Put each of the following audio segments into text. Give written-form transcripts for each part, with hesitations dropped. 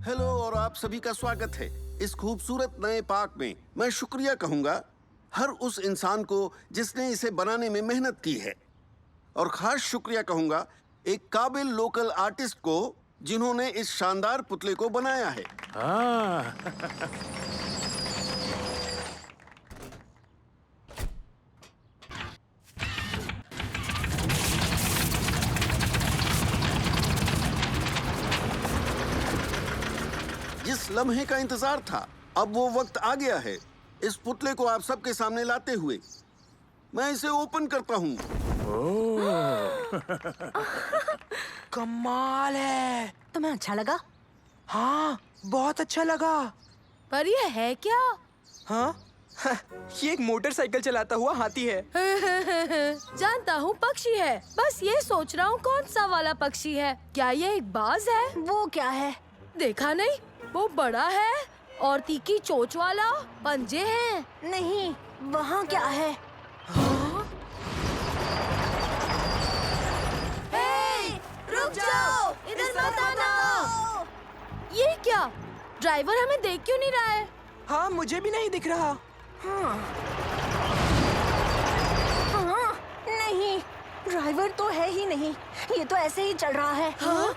Hello और आप सभी का स्वागत है इस खूबसूरत नए पार्क में। मैं शुक्रिया कहूंगा हर उस इंसान को जिसने इसे बनाने में मेहनत की है, और खास शुक्रिया कहूंगा एक काबिल लोकल आर्टिस्ट को जिन्होंने इस शानदार पुतले को बनाया है। जिस लम्हे का इंतजार था, अब वो वक्त आ गया है इस पुतले को आप सबके सामने लाते हुए। मैं इसे ओपन करता हूँ। कमाल है। तुम्हें अच्छा लगा? हाँ, बहुत अच्छा लगा। पर ये है क्या? हाँ? ये एक मोटरसाइकिल चलाता हुआ हाथी है। जानता हूँ पक्षी है, बस ये सोच रहा हूँ कौन सा वाला पक्षी है। क्या ये एक बाज है? वो क्या है? देखा नहीं, वो बड़ा है और तीखी चोंच वाला, पंजे हैं। नहीं, वहाँ क्या है? रुक जाओ, इधर मत आना। ये क्या? ड्राइवर हमें देख क्यों नहीं रहा है? हाँ, मुझे भी नहीं दिख रहा। हाँ, नहीं, ड्राइवर तो है ही नहीं। ये तो ऐसे ही चल रहा है। हाँ?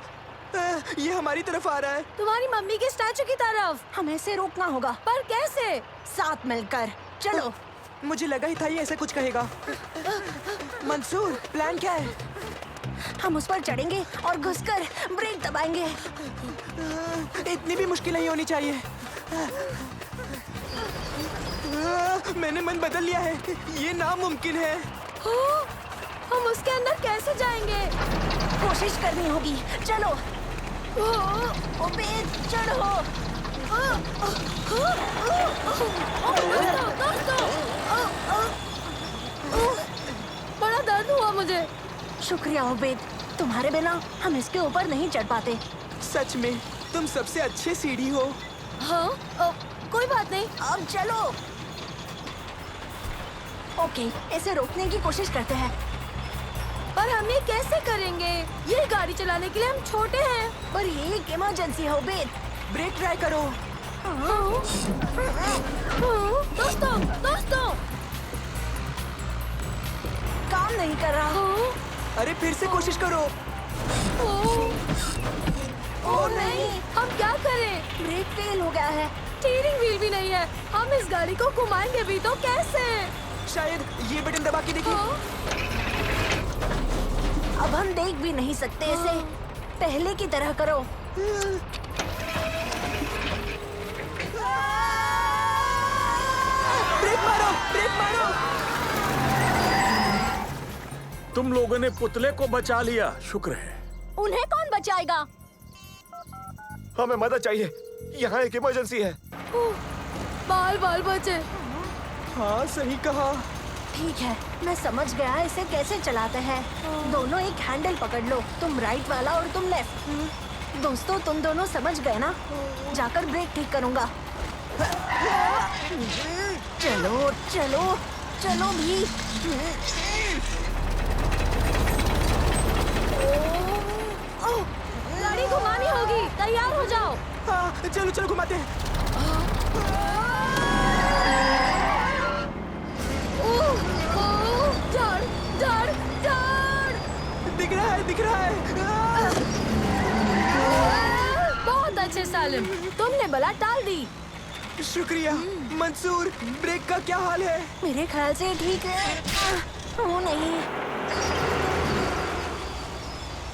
ये हमारी तरफ आ रहा है। तुम्हारी मम्मी के स्टैचू की तरफ। हमें इसे रोकना होगा। पर कैसे? साथ मिलकर चलो। मुझे लगा ही था ये ऐसे कुछ कहेगा। मंसूर, प्लान क्या है? हम उस पर चढ़ेंगे और घुसकर ब्रेक दबाएंगे। इतनी भी मुश्किल नहीं होनी चाहिए। मैंने मन बदल लिया है, ये नामुमकिन है। हम उसके अंदर कैसे जाएंगे? कोशिश करनी होगी। चलो। उबेद, चढ़ो। बड़ा दर्द हुआ मुझे। शुक्रिया उबेद, तुम्हारे बिना हम इसके ऊपर नहीं चढ़ पाते। सच में तुम सबसे अच्छे सीढ़ी हो। हाँ, कोई बात नहीं। अब चलो। ओके, इसे रोकने की कोशिश करते हैं। पर हम ये कैसे करेंगे? ये गाड़ी चलाने के लिए हम छोटे हैं। पर ये एक इमरजेंसी है उबेद। ब्रेक ट्राई करो। दोस्तों, दोस्तों, काम नहीं कर रहा। अरे फिर से कोशिश करो। ओ नहीं, हम क्या करें? ब्रेक फेल हो गया है। स्टीयरिंग व्हील भी नहीं है। हम इस गाड़ी को घुमाएंगे भी तो कैसे? शायद ये बटन दबा के देखिए। अब हम देख भी नहीं सकते इसे। पहले की तरह करो। ब्रेक मारो, ब्रेक मारो। तुम लोगों ने पुतले को बचा लिया, शुक्र है। उन्हें कौन बचाएगा? हमें मदद चाहिए, यहाँ एक इमरजेंसी है। बाल बाल बचे। हाँ, सही कहा। ठीक है, मैं समझ गया इसे कैसे चलाते हैं। दोनों एक हैंडल पकड़ लो, तुम राइट वाला और तुम लेफ्ट। दोस्तों, तुम दोनों समझ गए ना? जाकर ब्रेक ठीक करूंगा। चलो चलो चलो भी। गाड़ी घुमानी होगी, तैयार हो जाओ। हाँ, चलो चलो घुमाते हैं। दिख रहा है, दिख रहा है। बहुत अच्छे सालिम, तुमने बला टाल दी। शुक्रिया। मंसूर, ब्रेक का क्या हाल है? मेरे ख्याल से ठीक है। ओ नहीं,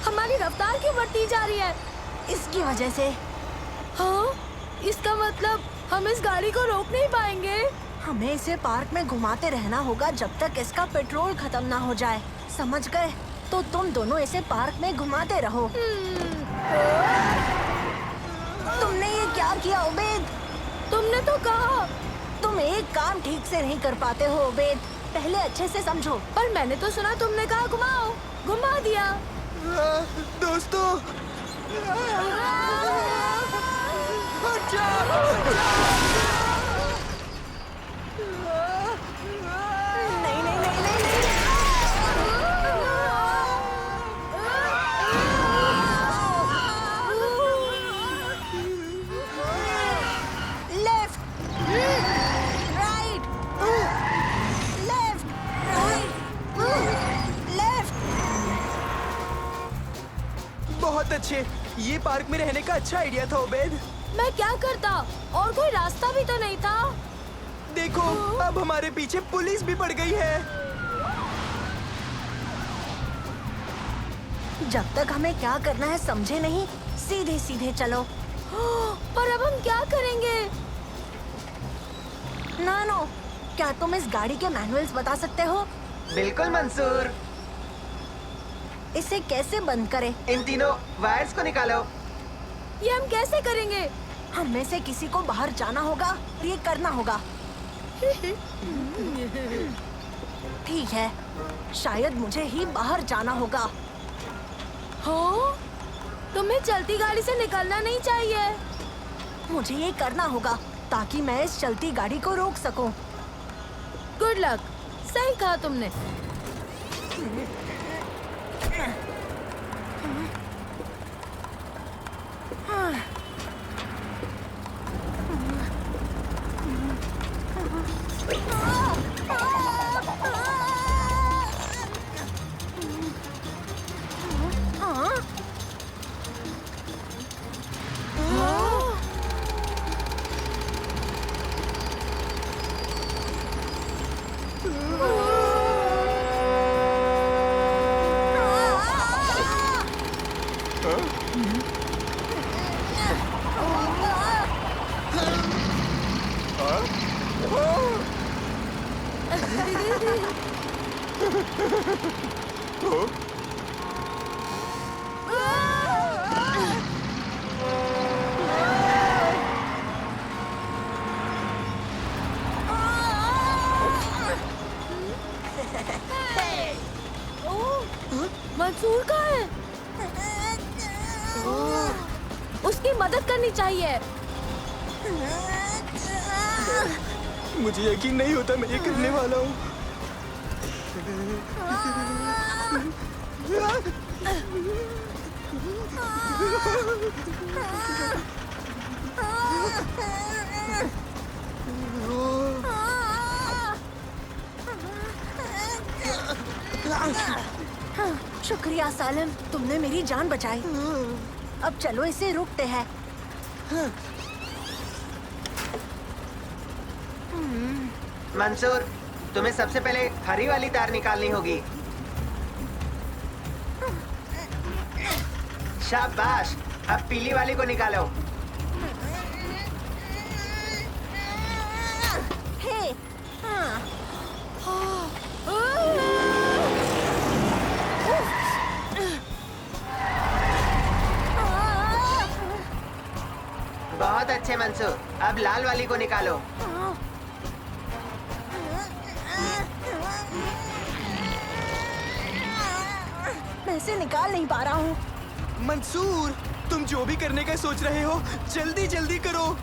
हमारी रफ्तार क्यों बढ़ती जा रही है? इसकी वजह से। हाँ, इसका मतलब हम इस गाड़ी को रोक नहीं पाएंगे। हमें इसे पार्क में घुमाते रहना होगा जब तक इसका पेट्रोल खत्म ना हो जाए, समझ गए? तो तुम दोनों इसे पार्क में घुमाते रहो। तुमने ये क्या किया उबैद? तुमने तो कहा। तुम एक काम ठीक से नहीं कर पाते हो उबैद, पहले अच्छे से समझो। पर मैंने तो सुना तुमने कहा घुमाओ, घुमा दिया। दोस्तों नहीं नहीं नहीं नहीं नहीं। Left right left right left. बहुत अच्छे, ये पार्क में रहने का अच्छा आइडिया था उबैद। मैं क्या करता, और कोई रास्ता भी तो नहीं था। देखो अब हमारे पीछे पुलिस भी पड़ गई है। जब तक हमें क्या करना है समझे नहीं, सीधे सीधे चलो। पर अब हम क्या करेंगे? नानो, क्या तुम इस गाड़ी के मैनुअल्स बता सकते हो? बिल्कुल मंसूर। इसे कैसे बंद करें? इन तीनों वायर्स को निकालो। ये हम कैसे करेंगे? हम में से किसी को बाहर जाना होगा और ये करना होगा। ठीक है, शायद मुझे ही बाहर जाना होगा। हाँ? तुम्हें चलती गाड़ी से निकलना नहीं चाहिए। मुझे ये करना होगा ताकि मैं इस चलती गाड़ी को रोक सकूं। गुड लक, सही कहा तुमने। मंसूर कहाँ है? उसकी मदद करनी चाहिए। मुझे यकीन नहीं होता मैं ये करने वाला हूँ। शुक्रिया सालिम, तुमने मेरी जान बचाई। अब चलो इसे रोकते हैं। मंसूर, तुम्हें सबसे पहले हरी वाली तार निकालनी होगी। शाबाश, अब पीली वाली को निकालो। हे, हाँ। बहुत अच्छे मंसूर, अब लाल वाली को निकालो। मैं इसे निकाल नहीं पा रहा हूँ। मंसूर, तुम जो भी करने का सोच रहे हो जल्दी जल्दी करो।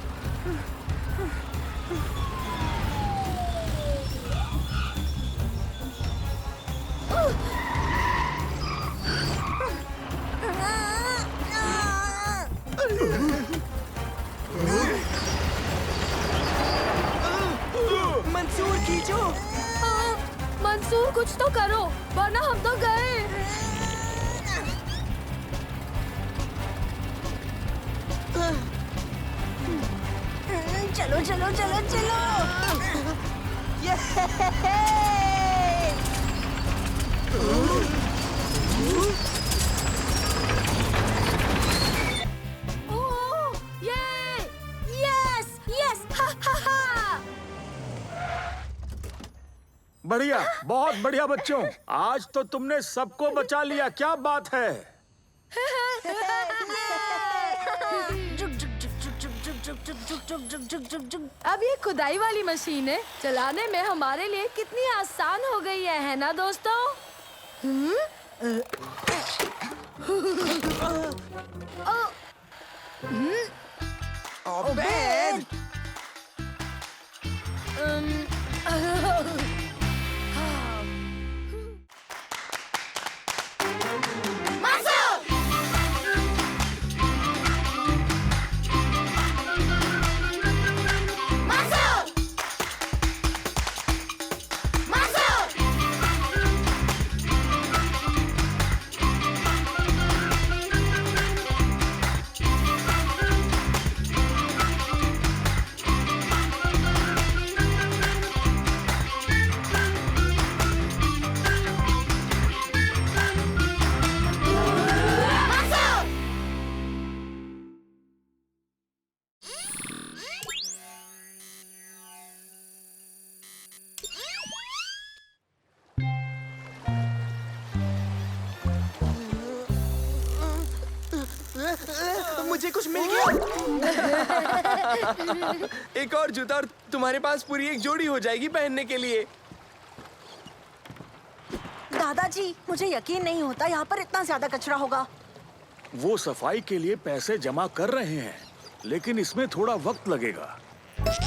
मंसूर खींचो। मंसूर कुछ तो करो, वरना हम तो गए। चलो चलो चलो चलो। ओह, ये बढ़िया, बहुत बढ़िया बच्चों। आज तो तुमने सबको बचा लिया, क्या बात है। अब ये खुदाई वाली मशीन है, चलाने में हमारे लिए कितनी आसान हो गई है ना दोस्तों? ओबेद! मुझे कुछ मिल गया। एक और जूता और तुम्हारे पास पूरी एक जोड़ी हो जाएगी पहनने के लिए। दादाजी, मुझे यकीन नहीं होता यहाँ पर इतना ज्यादा कचरा होगा। वो सफाई के लिए पैसे जमा कर रहे हैं, लेकिन इसमें थोड़ा वक्त लगेगा।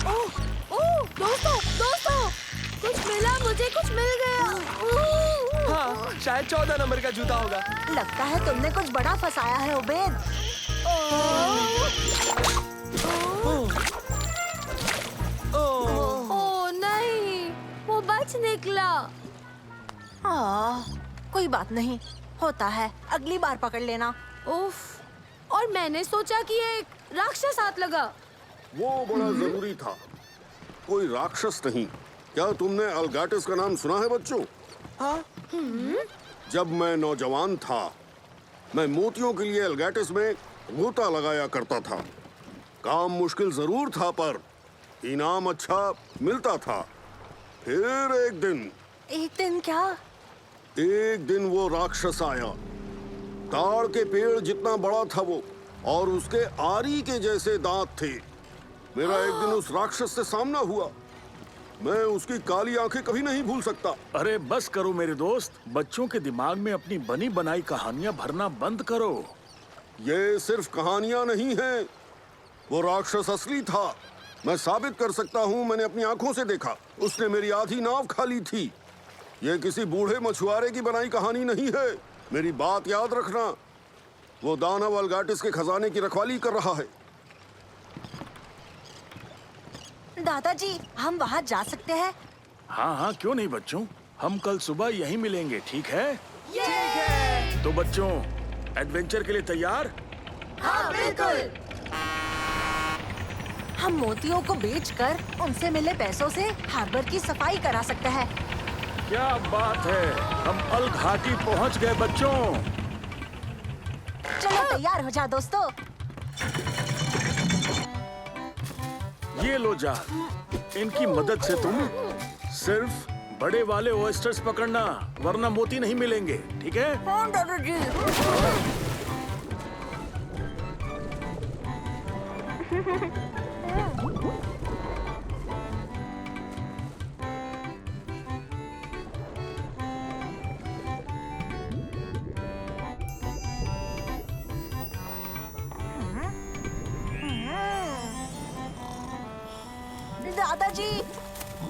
ओह, दोस्तों, कुछ मिला, मुझे कुछ मिल गया। हाँ, शायद 14 नंबर का जूता होगा। लगता है तुमने कुछ बड़ा फंसाया है उबेद। ओह नहीं, वो बच निकला। कोई बात नहीं, होता है, अगली बार पकड़ लेना। उफ, और मैंने सोचा कि एक राक्षस हाथ लगा। वो बड़ा जरूरी था, कोई राक्षस नहीं। क्या तुमने अल्गाटिस का नाम सुना है बच्चों? हाँ? जब मैं नौजवान था, मैं मोतियों के लिए अल्गाटिस में गोता लगाया करता था। काम मुश्किल जरूर था, पर इनाम अच्छा मिलता था। फिर एक दिन क्या? एक दिन वो राक्षस आया। ताड़ के पेड़ जितना बड़ा था वो, और उसके आरी के जैसे दांत थे। मेरा एक दिन उस राक्षस से सामना हुआ। मैं उसकी काली आंखें कभी नहीं भूल सकता। अरे बस करो मेरे दोस्त, बच्चों के दिमाग में अपनी बनी बनाई कहानियां भरना बंद करो। ये सिर्फ कहानियां नहीं हैं, वो राक्षस असली था। मैं साबित कर सकता हूँ, मैंने अपनी आंखों से देखा। उसने मेरी आधी नाव खा ली थी। ये किसी बूढ़े मछुआरे की बनाई कहानी नहीं है। मेरी बात याद रखना। वो दानव अल्गाटिस के खजाने की रखवाली कर रहा है। दादाजी, हम वहाँ जा सकते हैं? हाँ हाँ, क्यों नहीं बच्चों, हम कल सुबह यहीं मिलेंगे, ठीक है? ठीक है। तो बच्चों, एडवेंचर के लिए तैयार? हाँ, बिल्कुल। हम मोतियों को बेचकर उनसे मिले पैसों से हार्बर की सफाई करा सकते हैं। क्या बात है, हम अल घाटी पहुंच गए बच्चों। चलो तैयार हो जा दोस्तों। ये लो जाल, इनकी मदद से तुम सिर्फ बड़े वाले ओएस्टर्स पकड़ना, वरना मोती नहीं मिलेंगे, ठीक है? हाँ दादाजी।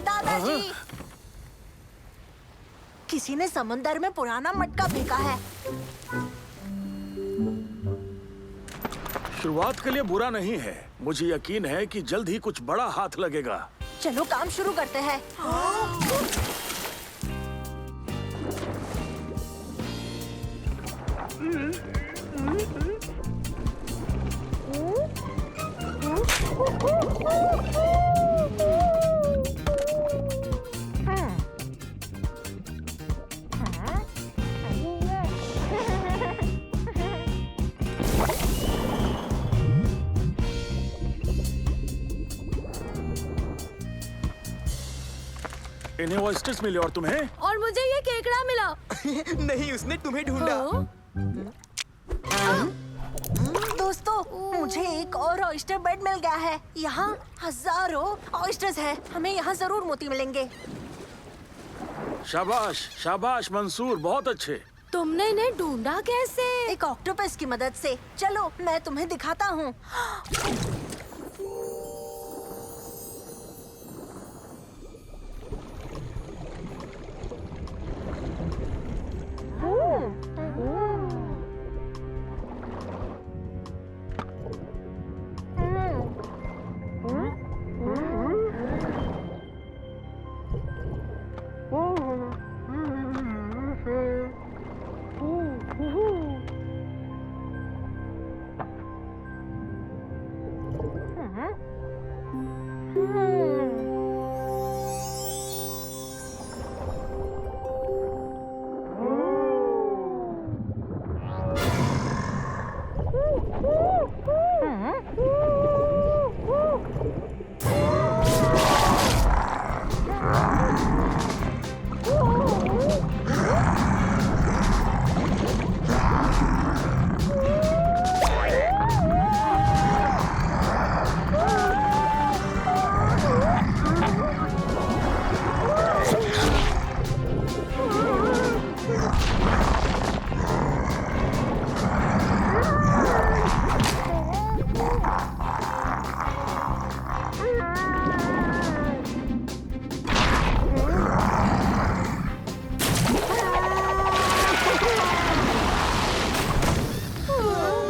दादाजी, किसी ने समुंदर में पुराना मटका फेंका है। शुरुआत के लिए बुरा नहीं है, मुझे यकीन है कि जल्द ही कुछ बड़ा हाथ लगेगा। चलो काम शुरू करते हैं। इन्हें ऑयस्टर्स मिले और तुम्हें? और मुझे ये केकड़ा मिला। नहीं, उसने तुम्हें ढूंढा। दोस्तों, मुझे एक और ऑयस्टर बेड मिल गया है। यहाँ हजारों ऑयस्टर्स हैं। हमें यहाँ जरूर मोती मिलेंगे। शाबाश शाबाश मंसूर, बहुत अच्छे। तुमने इन्हें ढूंढा कैसे? एक ऑक्टोपस की मदद से। चलो मैं तुम्हें दिखाता हूँ।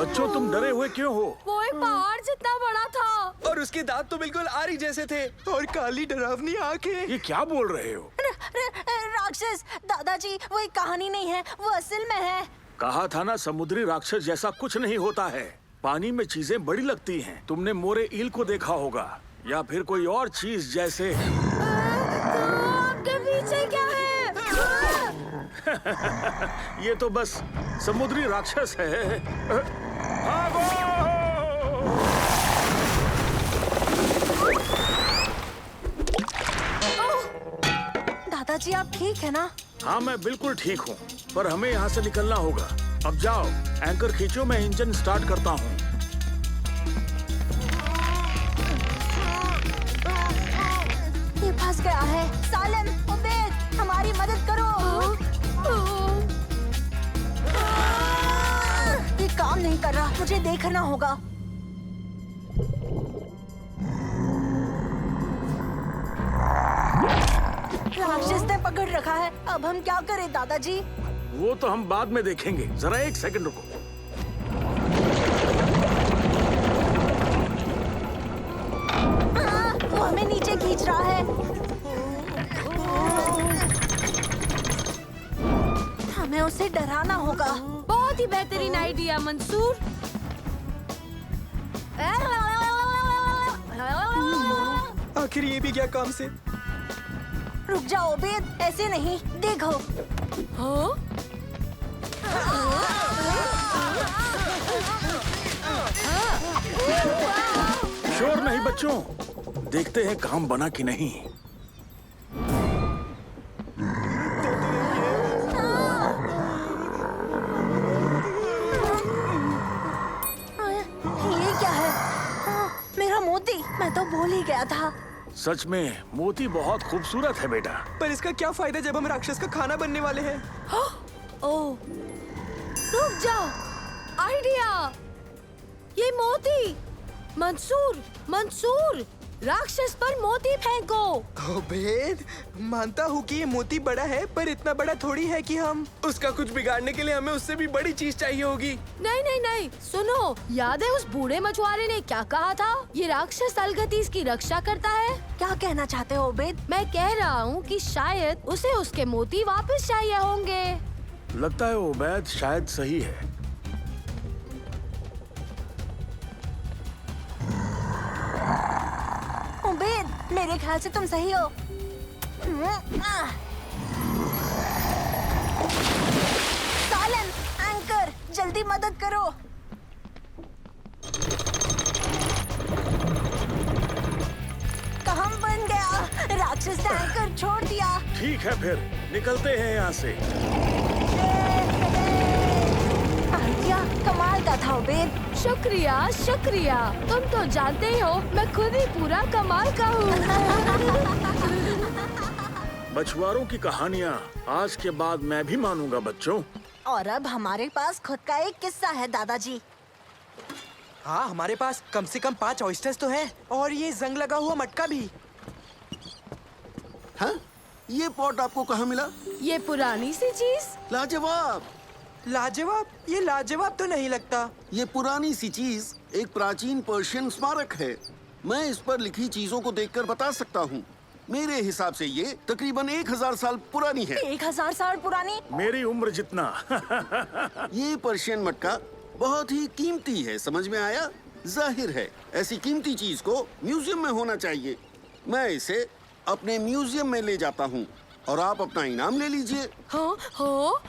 बच्चों, तुम डरे हुए क्यों हो? वो एक पहाड़ जितना बड़ा था। और उसके दांत तो बिल्कुल आरी जैसे थे। और काली डरावनी आंखें। ये क्या बोल रहे हो? राक्षस दादाजी, वो एक कहानी नहीं है, वो असल में है। कहा था ना, समुद्री राक्षस जैसा कुछ नहीं होता है। पानी में चीजें बड़ी लगती हैं। तुमने मोरे ईल को देखा होगा, या फिर कोई और चीज जैसे। आपके पीछे क्या है? ये तो बस समुद्री राक्षस है। भागो! दादाजी, आप ठीक है ना? हाँ, मैं बिल्कुल ठीक हूँ, पर हमें यहाँ से निकलना होगा। अब जाओ, एंकर खींचो, मैं इंजन स्टार्ट करता हूँ। ये फंस गया है। सालन, उबेद, हमारी मदद करो। ये काम नहीं कर रहा, मुझे देखना होगा। राक्षस ने पकड़ रखा है। अब हम क्या करें दादाजी? वो तो हम बाद में देखेंगे। जरा एक सेकंड रुको। वो हमें नीचे खींच रहा है। हमें उसे डराना होगा। बहुत ही बेहतरीन आइडिया मंसूर। आखिर ये भी क्या काम से? रुक जाओ बेद, ऐसे नहीं। देखो, हाँ? शोर नहीं बच्चों, देखते हैं काम बना कि नहीं। ये क्या है? मेरा मोती, मैं तो भूल ही गया था। सच में मोती बहुत खूबसूरत है बेटा। पर इसका क्या फायदा जब हम राक्षस का खाना बनने वाले हैं? ओह, रुक जाओ, आइडिया। ये मोती। मंसूर, मंसूर, राक्षस पर मोती फेंको। ओबेद, मानता हूँ कि ये मोती बड़ा है, पर इतना बड़ा थोड़ी है कि हम। उसका कुछ बिगाड़ने के लिए हमें उससे भी बड़ी चीज चाहिए होगी। नहीं नहीं नहीं, सुनो, याद है उस बूढ़े मछुआरे ने क्या कहा था? ये राक्षस अलगतीस की रक्षा करता है। क्या कहना चाहते हो ओबेद? मैं कह रहा हूँ कि शायद उसे उसके मोती वापस चाहिए होंगे। लगता है उबैद शायद सही है। उबेद, मेरे ख्याल से तुम सही हो। सालन, एंकर, जल्दी मदद करो। काम बन गया। एक्सिस टैंकर छोड़ दिया। ठीक है फिर निकलते हैं यहाँ से। आइडिया कमाल का था उबेद। शुक्रिया शुक्रिया, तुम तो जानते ही हो मैं खुद ही पूरा कमाल का हूँ। मछुआरों की कहानियाँ आज के बाद मैं भी मानूंगा बच्चों। और अब हमारे पास खुद का एक किस्सा है दादाजी। हाँ, हमारे पास कम से कम 5 ऑयस्टर्स तो हैं और ये जंग लगा हुआ मटका भी। हाँ? ये पॉट आपको कहाँ मिला? ये पुरानी सी चीज। लाजवाब। लाजवाब? ये लाजवाब तो नहीं लगता। ये पुरानी सी चीज एक प्राचीन पर्शियन स्मारक है। मैं इस पर लिखी चीजों को देखकर बता सकता हूँ। मेरे हिसाब से ये तकरीबन 1000 साल पुरानी है। 1000 साल पुरानी? मेरी उम्र जितना। ये पर्शियन मटका बहुत ही कीमती है, समझ में आया? जाहिर है ऐसी कीमती चीज को म्यूजियम में होना चाहिए। मैं इसे अपने म्यूजियम में ले जाता हूँ और आप अपना इनाम ले लीजिए। हो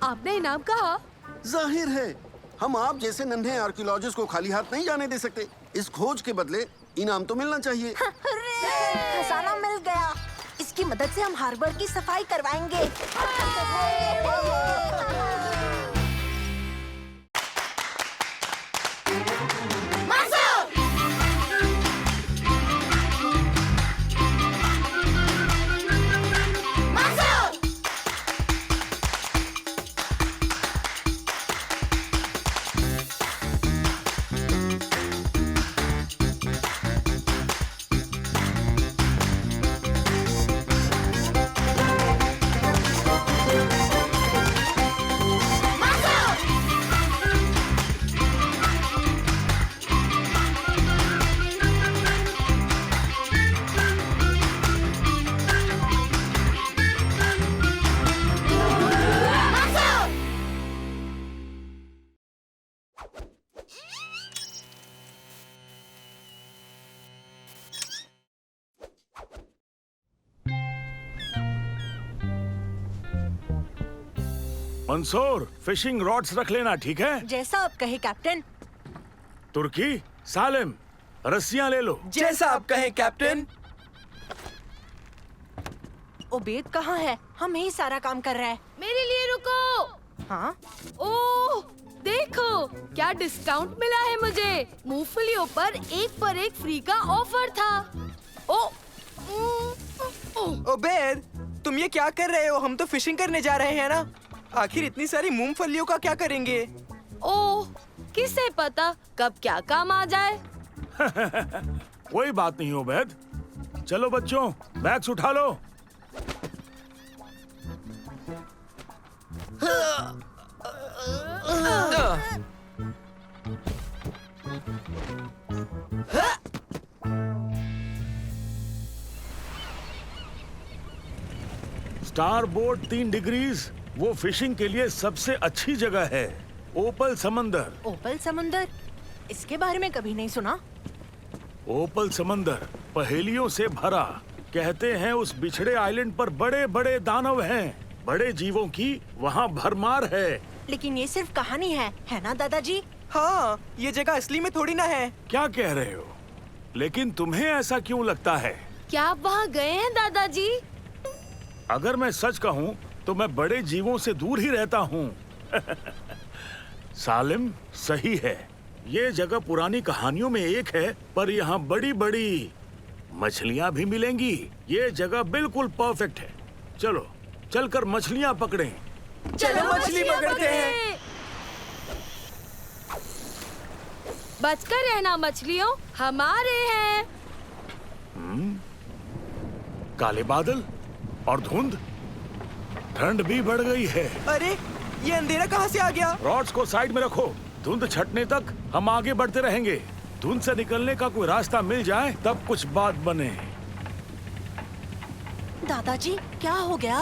आपने इनाम कहा? जाहिर है हम आप जैसे नन्हे आर्कियोलॉजिस्ट को खाली हाथ नहीं जाने दे सकते। इस खोज के बदले इनाम तो मिलना चाहिए। खजाना मिल गया। इसकी मदद से हम हार्बर की सफाई करवाएंगे। मंसूर, फिशिंग रॉड्स रख लेना, ठीक है? जैसा आप कहे कैप्टन। तुर्की, सालिम, रस्सियां ले लो। जैसा आप कहें कैप्टन। उबेद कहाँ है? हम ही सारा काम कर रहा है। मेरे लिए रुको। हाँ? ओह देखो क्या डिस्काउंट मिला है मुझे। मूंगफलियों पर एक फ्री का ऑफर था। उबेद, तुम ये क्या कर रहे हो? हम तो फिशिंग करने जा रहे हैं ना। आखिर इतनी सारी मूंगफलियों का क्या करेंगे? ओह किसे पता कब क्या काम आ जाए। कोई बात नहीं उबैद। चलो बच्चों, बैग्स उठा लो। स्टार बोर्ड 3 डिग्रीज वो फिशिंग के लिए सबसे अच्छी जगह है। ओपल समंदर। ओपल समंदर? इसके बारे में कभी नहीं सुना। ओपल समंदर पहेलियों से भरा। कहते हैं उस बिछड़े आइलैंड पर बड़े बड़े दानव हैं। बड़े जीवों की वहाँ भरमार है। लेकिन ये सिर्फ कहानी है ना दादाजी? हाँ, ये जगह असली में थोड़ी ना है। क्या कह रहे हो? लेकिन तुम्हें ऐसा क्यों लगता है? क्या आप वहाँ गए हैं दादाजी? अगर मैं सच कहूँ तो मैं बड़े जीवों से दूर ही रहता हूँ। सालिम सही है। ये जगह पुरानी कहानियों में एक है, पर यहाँ बड़ी बड़ी मछलियाँ भी मिलेंगी। ये जगह बिल्कुल परफेक्ट है। चलो चलकर मछलियाँ पकड़ें। चलो मछली पकड़ते हैं। बचकर रहना मछलियों, हमारे हैं। काले बादल और धुंध। ठंड भी बढ़ गई है। अरे, ये अंधेरा कहाँ से आ गया? रॉड्स को साइड में रखो। धुंध छटने तक हम आगे बढ़ते रहेंगे। धुंध से निकलने का कोई रास्ता मिल जाए तब कुछ बात बने। दादाजी क्या हो गया?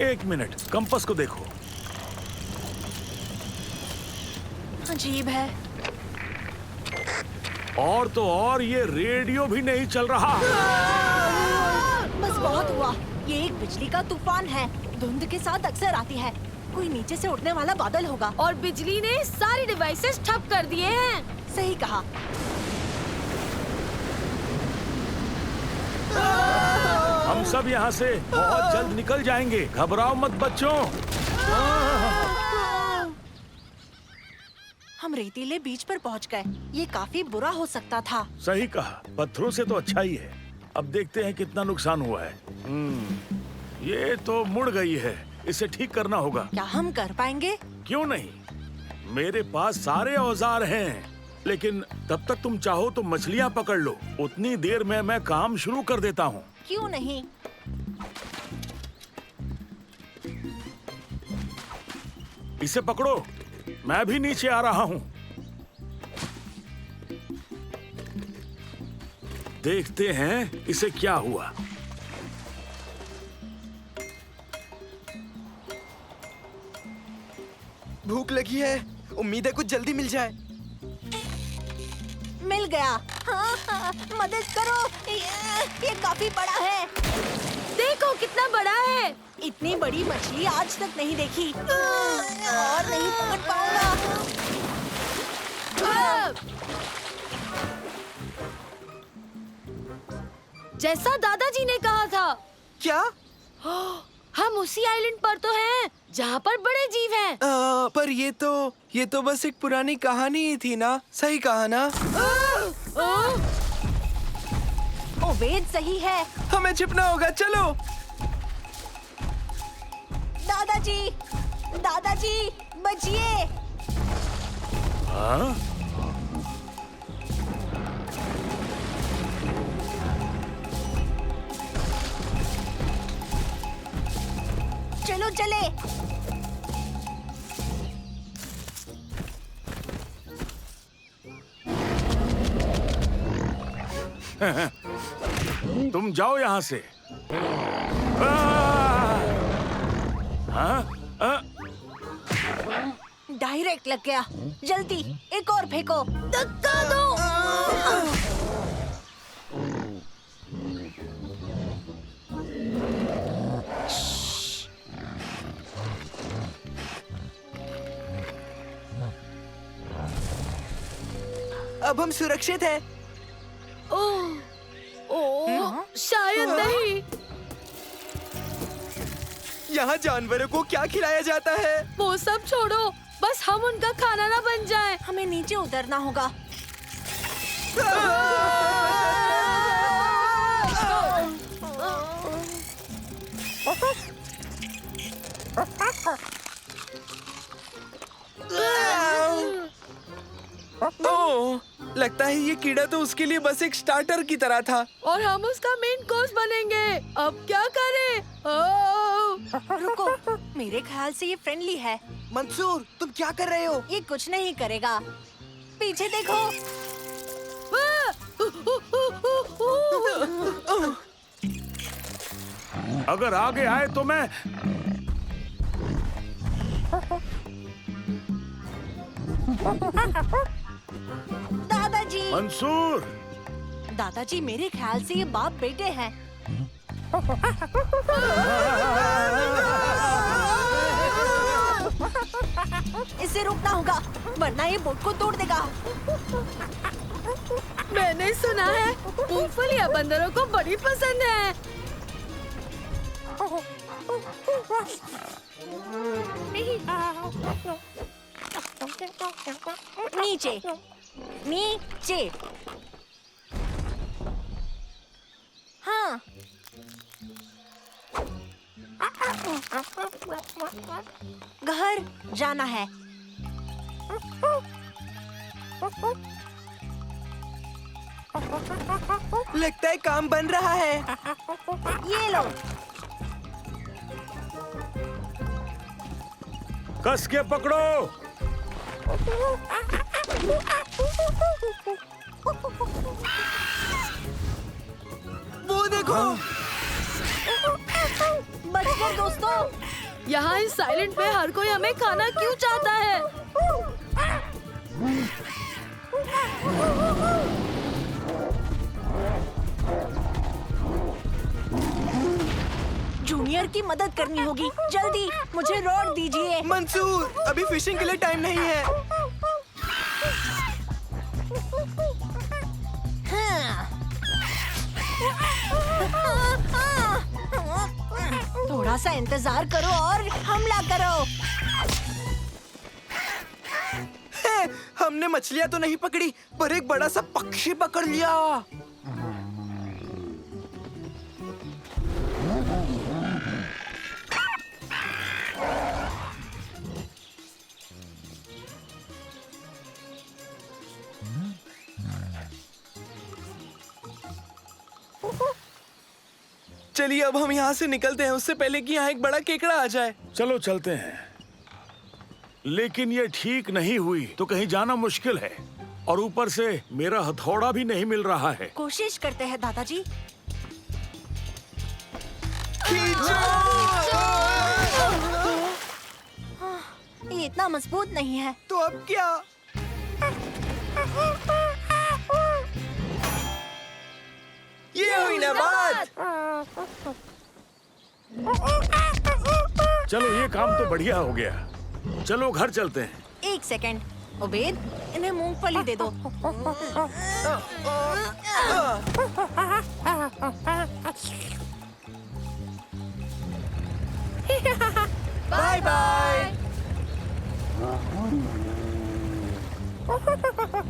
1 मिनट, कंपास को देखो। अजीब है। और तो और ये रेडियो भी नहीं चल रहा। बस बहुत हुआ। ये एक बिजली का तूफान है। धुंध के साथ अक्सर आती है। कोई नीचे से उठने वाला बादल होगा। और बिजली ने सारी डिवाइसेस ठप कर दिए हैं। सही कहा। हम सब यहाँ से बहुत जल्द निकल जाएंगे। घबराओ मत बच्चों। हम रेतीले बीच पर पहुंच गए। ये काफी बुरा हो सकता था। सही कहा, पत्थरों से तो अच्छा ही है। अब देखते हैं कितना नुकसान हुआ है। ये तो मुड़ गई है, इसे ठीक करना होगा। क्या हम कर पाएंगे? क्यों नहीं, मेरे पास सारे औजार हैं। लेकिन तब तक तुम चाहो तो मछलियाँ पकड़ लो। उतनी देर में मैं काम शुरू कर देता हूँ। क्यों नहीं? इसे पकड़ो, मैं भी नीचे आ रहा हूँ। देखते हैं इसे क्या हुआ। भूख लगी है, उम्मीद है कुछ जल्दी मिल जाए। मिल गया। हाँ, हाँ, मदद करो। ये काफी बड़ा है। देखो कितना बड़ा है। इतनी बड़ी मछली आज तक नहीं देखी। और नहीं पकड़ पाऊंगा। जैसा दादाजी ने कहा था। क्या? हम उसी आइलैंड पर तो हैं जहाँ पर बड़े जीव हैं। पर ये तो बस एक पुरानी कहानी ही थी ना। सही कहा ना? ओ वेद सही है। हमें छिपना होगा, चलो। दादाजी, दादाजी बचिए। हाँ? चलो चले। तुम जाओ यहाँ से। हाँ? डायरेक्ट लग गया। जल्दी एक और फेंको। धक्का दो। अब हम सुरक्षित हैं। ओह, शायद नहीं। यहाँ जानवरों को क्या खिलाया जाता है? वो सब छोड़ो, बस हम उनका खाना ना बन जाए। हमें नीचे उतरना होगा। ओह, लगता है ये कीड़ा तो उसके लिए बस एक स्टार्टर की तरह था। और हम उसका मेन कोर्स बनेंगे। अब क्या करें? ओह! रुको, मेरे ख्याल से ये फ्रेंडली है। मंसूर, तुम क्या कर रहे हो? ये कुछ नहीं करेगा। पीछे देखो। अगर आगे आए तो मैं दादाजी, मंसूर। दादाजी मेरे ख्याल से ये बाप बेटे हैं। इसे रोकना होगा, वरना ये बोट को तोड़ देगा। मैंने सुना है मूंगफलियां बंदरों को बड़ी पसंद है। नीचे, नीचे। हाँ। घर जाना है। लगता है काम बन रहा है। ये लो। कस के पकड़ो। वो देखो। बचकर दोस्तों। यहाँ इस साइलेंट में हर कोई हमें खाना क्यों चाहता है? जूनियर की मदद करनी होगी। जल्दी मुझे रॉड दीजिए। मंसूर, अभी फिशिंग के लिए टाइम नहीं है। हाँ। थोड़ा सा इंतजार करो और हमला करो। हमने मछलियाँ तो नहीं पकड़ी, पर एक बड़ा सा पक्षी पकड़ लिया। चलिए अब हम यहाँ से निकलते हैं, उससे पहले कि यहाँ एक बड़ा केकड़ा आ जाए। चलो चलते हैं। लेकिन ये ठीक नहीं हुई तो कहीं जाना मुश्किल है, और ऊपर से मेरा हथौड़ा भी नहीं मिल रहा है। कोशिश करते हैं दादाजी। ये इतना मजबूत नहीं है। तो अब क्या? ये हुई ना बात। चलो ये काम तो बढ़िया हो गया। चलो घर चलते हैं। एक सेकंड, उबेद, इन्हें मूंगफली दे दो। Bye bye.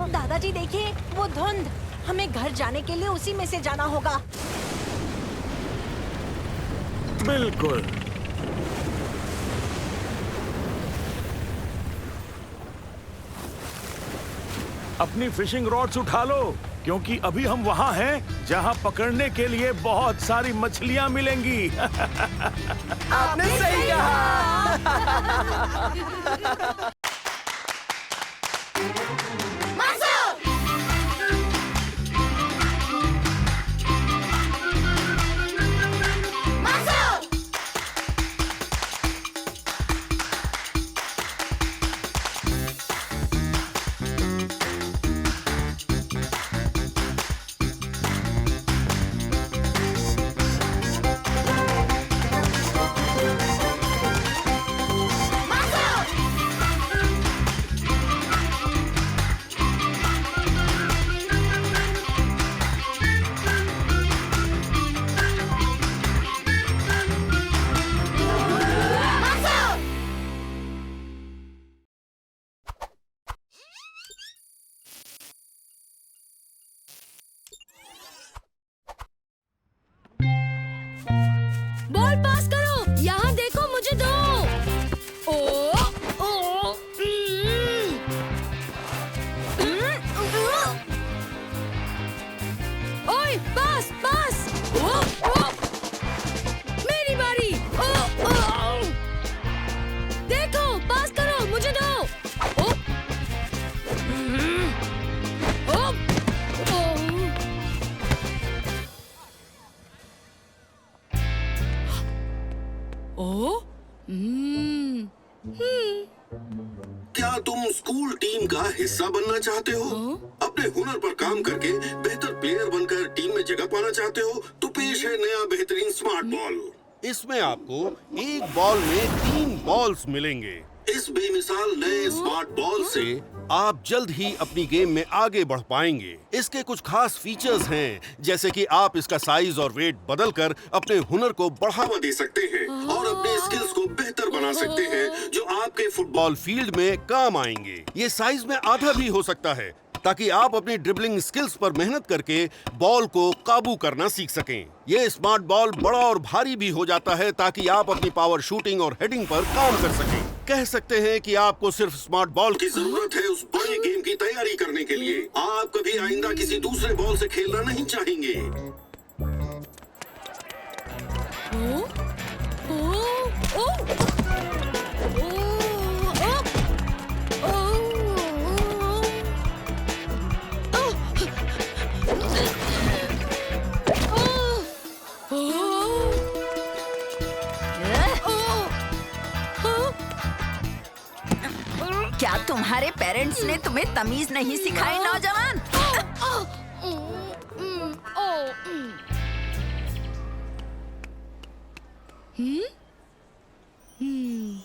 दादाजी देखिए, वो धुंध। हमें घर जाने के लिए उसी में से जाना होगा। बिल्कुल। अपनी फिशिंग रॉड्स उठा लो, क्योंकि अभी हम वहाँ हैं जहाँ पकड़ने के लिए बहुत सारी मछलियाँ मिलेंगी। आपने सही कहा। बॉल पास करो, यहाँ देखो, मुझे दो। ओ, ओ, ओए, पास, पास। ओ, ओ, मेरी बारी। ओ, ओ, देखो, पास करो, मुझे दो। ओ, ओ, ओ, ओ, क्या तुम स्कूल टीम का हिस्सा बनना चाहते हो? अपने हुनर पर काम करके बेहतर प्लेयर बनकर टीम में जगह पाना चाहते हो? तो पेश है नया बेहतरीन स्मार्ट बॉल। इसमें आपको एक बॉल में 3 बॉल्स मिलेंगे। इस बेमिसाल नए स्मार्ट बॉल से आप जल्द ही अपनी गेम में आगे बढ़ पाएंगे। इसके कुछ खास फीचर्स हैं, जैसे कि आप इसका साइज और वेट बदलकर अपने हुनर को बढ़ावा दे सकते हैं और अपने स्किल्स को बेहतर बना सकते हैं, जो आपके फुटबॉल फील्ड में काम आएंगे। ये साइज में आधा भी हो सकता है, ताकि आप अपनी ड्रिबलिंग स्किल्स पर मेहनत करके बॉल को काबू करना सीख सकें। ये स्मार्ट बॉल बड़ा और भारी भी हो जाता है, ताकि आप अपनी पावर शूटिंग और हेडिंग पर काम कर सकें। कह सकते हैं कि आपको सिर्फ स्मार्ट बॉल की जरूरत है उस बड़े गेम की तैयारी करने के लिए। आप कभी आइंदा किसी दूसरे बॉल से खेलना नहीं चाहेंगे। क्या तुम्हारे पेरेंट्स ने तुम्हें तमीज नहीं सिखाई, नौजवान?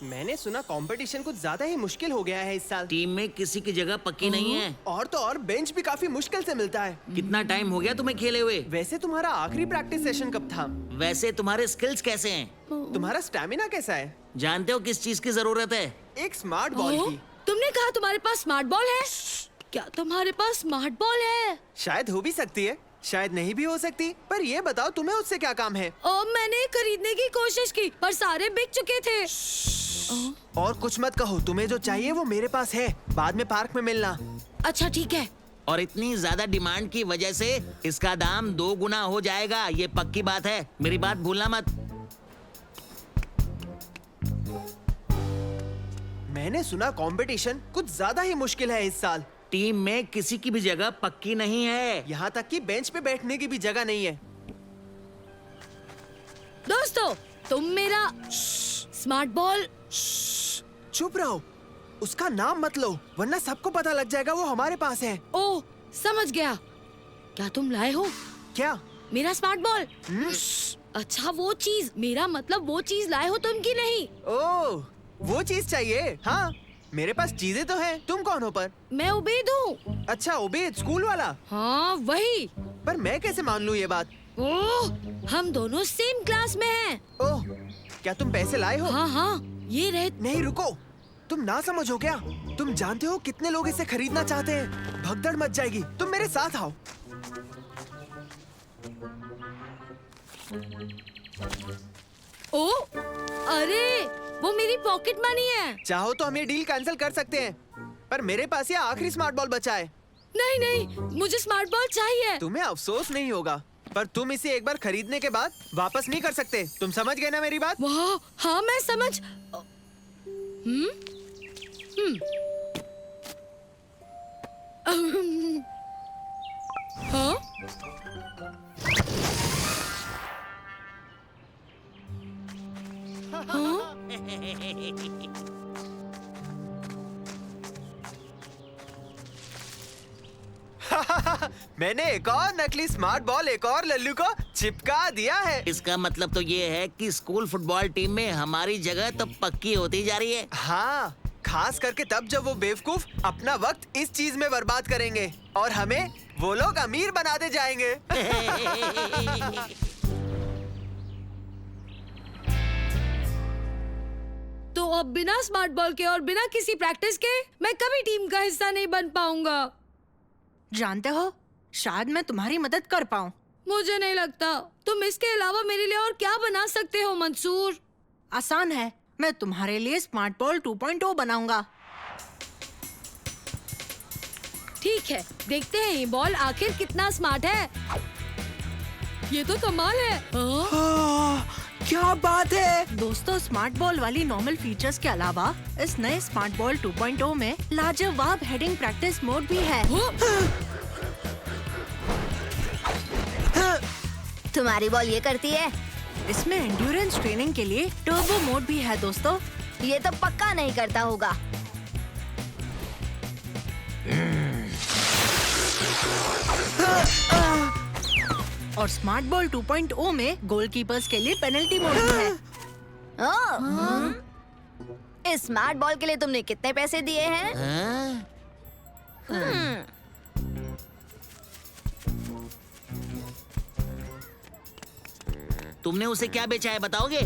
मैंने मैंने सुना कंपटीशन कुछ ज्यादा ही मुश्किल हो गया है इस साल। टीम में किसी की जगह पक्की नहीं है। और तो और बेंच भी काफी मुश्किल से मिलता है। कितना टाइम हो गया तुम्हें खेले हुए? वैसे तुम्हारा आखिरी प्रैक्टिस सेशन कब था? वैसे तुम्हारे स्किल्स कैसे हैं? तुम्हारा स्टैमिना कैसा है? जानते हो किस चीज की जरूरत है? एक स्मार्ट बॉल की। तुमने कहा तुम्हारे पास स्मार्ट बॉल है? क्या तुम्हारे पास स्मार्ट बॉल है? शायद हो भी सकती है, शायद नहीं भी हो सकती। पर ये बताओ तुम्हें उससे क्या काम है? मैंने खरीदने की कोशिश की पर सारे बिक चुके थे। और कुछ मत कहो, तुम्हें जो चाहिए वो मेरे पास है। बाद में पार्क में मिलना। अच्छा ठीक है। और इतनी ज्यादा डिमांड की वजह से इसका दाम 2 गुना हो जाएगा, ये पक्की बात है। मेरी बात भूलना मत। मैंने सुना कंपटीशन कुछ ज्यादा ही मुश्किल है इस साल। टीम में किसी की भी जगह पक्की नहीं है। यहाँ तक कि बेंच पे बैठने की भी जगह नहीं है। दोस्तों, तुम मेरा स्मार्ट बॉल। चुप रहो, उसका नाम मत लो वरना सबको पता लग जाएगा वो हमारे पास है। ओह, समझ गया। क्या तुम लाए हो? क्या? मेरा स्मार्ट बॉल। अच्छा, वो चीज, मेरा मतलब वो चीज लाए हो तुम की नहीं? ओह, वो चीज चाहिए। हाँ, मेरे पास चीजें तो हैं। तुम कौन हो पर? मैं उबैद हूँ। अच्छा, उबैद, स्कूल वाला? हाँ, वही। पर मैं कैसे मान लूँ ये बात? ओह, हम दोनों सेम क्लास में हैं। ओह, क्या तुम पैसे लाए हो? हाँ हाँ, ये रहे। नहीं, रुको, तुम ना समझो क्या? तुम जानते हो कितने लोग इसे खरीदना चाहते हैं। भगदड़ मच जाएगी, तुम मेरे साथ आओ। ओह, अरे वो मेरी पॉकेट मनी है। चाहो तो हम ये डील कैंसिल कर सकते हैं, पर मेरे पास ये आखिरी स्मार्ट बॉल बचा है। नहीं नहीं, मुझे स्मार्ट बॉल चाहिए। तुम्हें अफसोस नहीं होगा, पर तुम इसे एक बार खरीदने के बाद वापस नहीं कर सकते। तुम समझ गए ना मेरी बात? वाह, हाँ मैं समझ। हाँ? मैंने एक और नकली स्मार्ट बॉल एक और लल्लू को चिपका दिया है। इसका मतलब तो ये है कि स्कूल फुटबॉल टीम में हमारी जगह तो पक्की होती जा रही है। हाँ, खास करके तब जब वो बेवकूफ अपना वक्त इस चीज में बर्बाद करेंगे और हमें वो लोग अमीर बनाते जाएंगे। तो अब बिना स्मार्ट बॉल के और बिना किसी प्रैक्टिस के मैं कभी टीम का हिस्सा नहीं बन पाऊंगा। जानते हो, शायद मैं तुम्हारी मदद कर पाऊं। मुझे नहीं लगता। तुम इसके अलावा मेरे लिए और क्या बना सकते हो मंसूर? आसान है, मैं तुम्हारे लिए स्मार्ट बॉल 2.0 बनाऊंगा। ठीक है, देखते हैं ये बॉल आखिर कितना स्मार्ट है। ये तो कमाल है। क्या बात है दोस्तों, स्मार्ट बॉल वाली नॉर्मल फीचर्स के अलावा इस नए स्मार्ट बॉल 2.0 में लाजवाब हेडिंग प्रैक्टिस मोड भी है। तुम्हारी बॉल ये करती है? इसमें एंड्योरेंस ट्रेनिंग के लिए टर्बो मोड भी है दोस्तों। ये तो पक्का नहीं करता होगा। और स्मार्ट बॉल 2.0 में गोलकीपर्स के लिए पेनल्टी मोड भी है। इस स्मार्ट बॉल के लिए तुमने कितने पैसे दिए हैं? तुमने उसे क्या बेचा है बताओगे?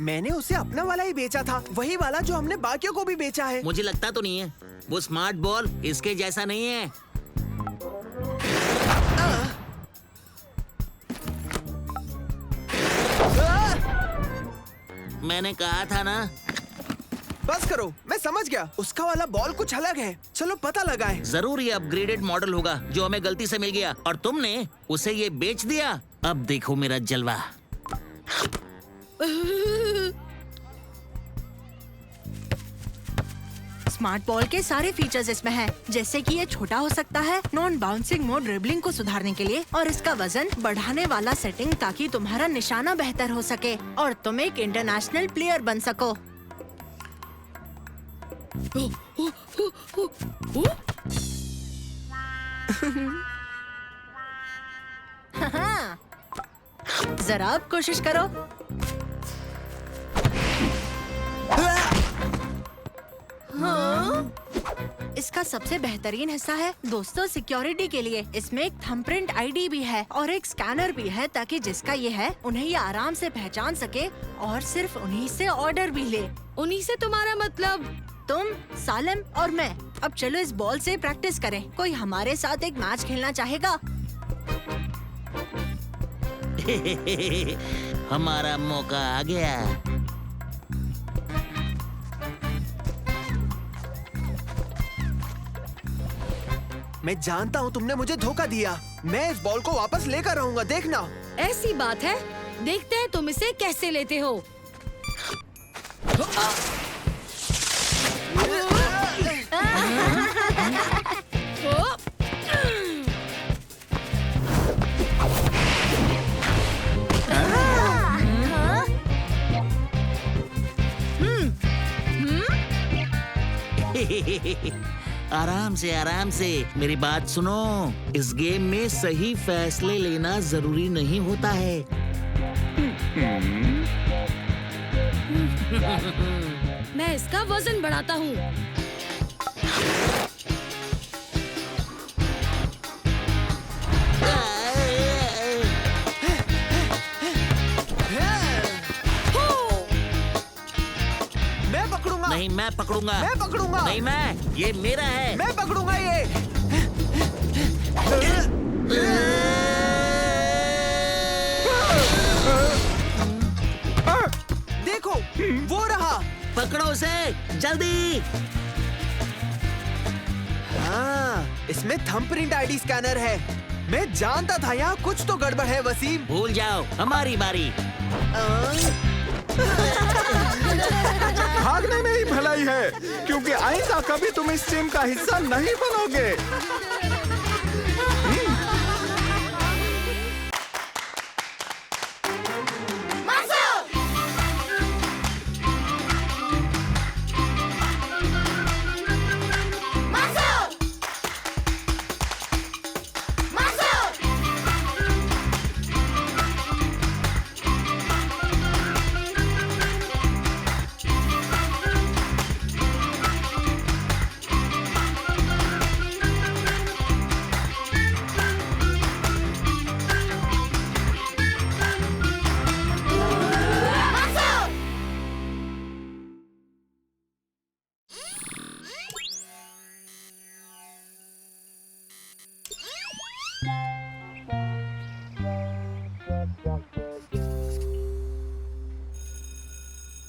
मैंने उसे अपना वाला ही बेचा था, वही वाला जो हमने बाकियों को भी बेचा है। मुझे लगता तो नहीं है। वो स्मार्ट बॉल इसके जैसा नहीं है। मैंने कहा था ना। बस करो, मैं समझ गया। उसका वाला बॉल कुछ अलग है। चलो पता लगाएं। जरूर ये अपग्रेडेड मॉडल होगा जो हमें गलती से मिल गया और तुमने उसे ये बेच दिया। अब देखो मेरा जलवा। स्मार्ट बॉल के सारे फीचर्स इसमें हैं, जैसे कि ये छोटा हो सकता है, नॉन बाउंसिंग मोड ड्रिबलिंग को सुधारने के लिए, और इसका वजन बढ़ाने वाला सेटिंग ताकि तुम्हारा निशाना बेहतर हो सके और तुम एक इंटरनेशनल प्लेयर बन सको। जरा अब कोशिश करो। इसका सबसे बेहतरीन हिस्सा है दोस्तों सिक्योरिटी के लिए। इसमें एक थंबप्रिंट आईडी भी है और एक स्कैनर भी है, ताकि जिसका ये है उन्हें ये आराम से पहचान सके और सिर्फ उन्हीं से ऑर्डर भी ले। उन्हीं से तुम्हारा मतलब? तुम, सालिम और मैं। अब चलो इस बॉल से प्रैक्टिस करें। कोई हमारे साथ एक मैच खेलना चाहेगा? हमारा मौका आ गया। मैं जानता हूँ तुमने मुझे धोखा दिया। मैं इस बॉल को वापस लेकर आऊंगा, देखना। ऐसी बात है, देखते हैं तुम इसे कैसे लेते हो। आराम से मेरी बात सुनो। इस गेम में सही फैसले लेना जरूरी नहीं होता है। मैं इसका वजन बढ़ाता हूँ। मैं पकड़ूंगा। नहीं, मैं पकड़ूंगा। मैं पकड़ूंगा। नहीं, मैं, ये मेरा है। मैं पकड़ूंगा ये। देखो, वो रहा। पकड़ो उसे, जल्दी। हाँ, इसमें थंबप्रिंट आईडी स्कैनर है। मैं जानता था यहाँ कुछ तो गड़बड़ है वसीम। भूल जाओ, हमारी बारी। भागने में ही भलाई है, क्योंकि आइंदा कभी तुम इस टीम का हिस्सा नहीं बनोगे।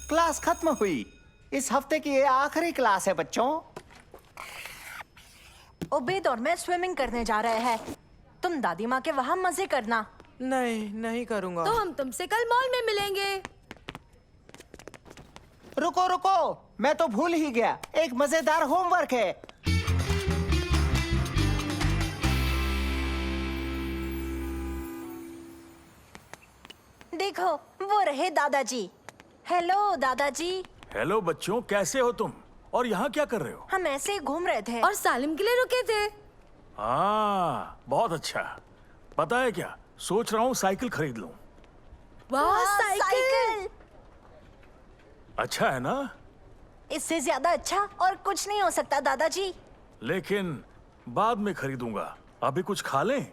क्लास खत्म हुई। इस हफ्ते की ये आखिरी क्लास है बच्चों। उबैद और मैं स्विमिंग करने जा रहे हैं। तुम दादी माँ के वहाँ मजे करना। नहीं करूँगा। तो हम तुमसे कल मॉल में मिलेंगे। रुको रुको, मैं तो भूल ही गया, एक मजेदार होमवर्क है। देखो, वो रहे दादाजी। हेलो दादाजी। हेलो बच्चों, कैसे हो तुम? और यहाँ क्या कर रहे हो? हम ऐसे ही घूम रहे थे। और सालिम के लिए रुके थे। हाँ, बहुत अच्छा। पता है क्या, सोच रहा हूँ साइकिल खरीद लूँ। वाह, साइकिल। अच्छा है ना? इससे ज्यादा अच्छा और कुछ नहीं हो सकता दादाजी। लेकिन बाद में खरीदूंगा, अभी कुछ खा लें?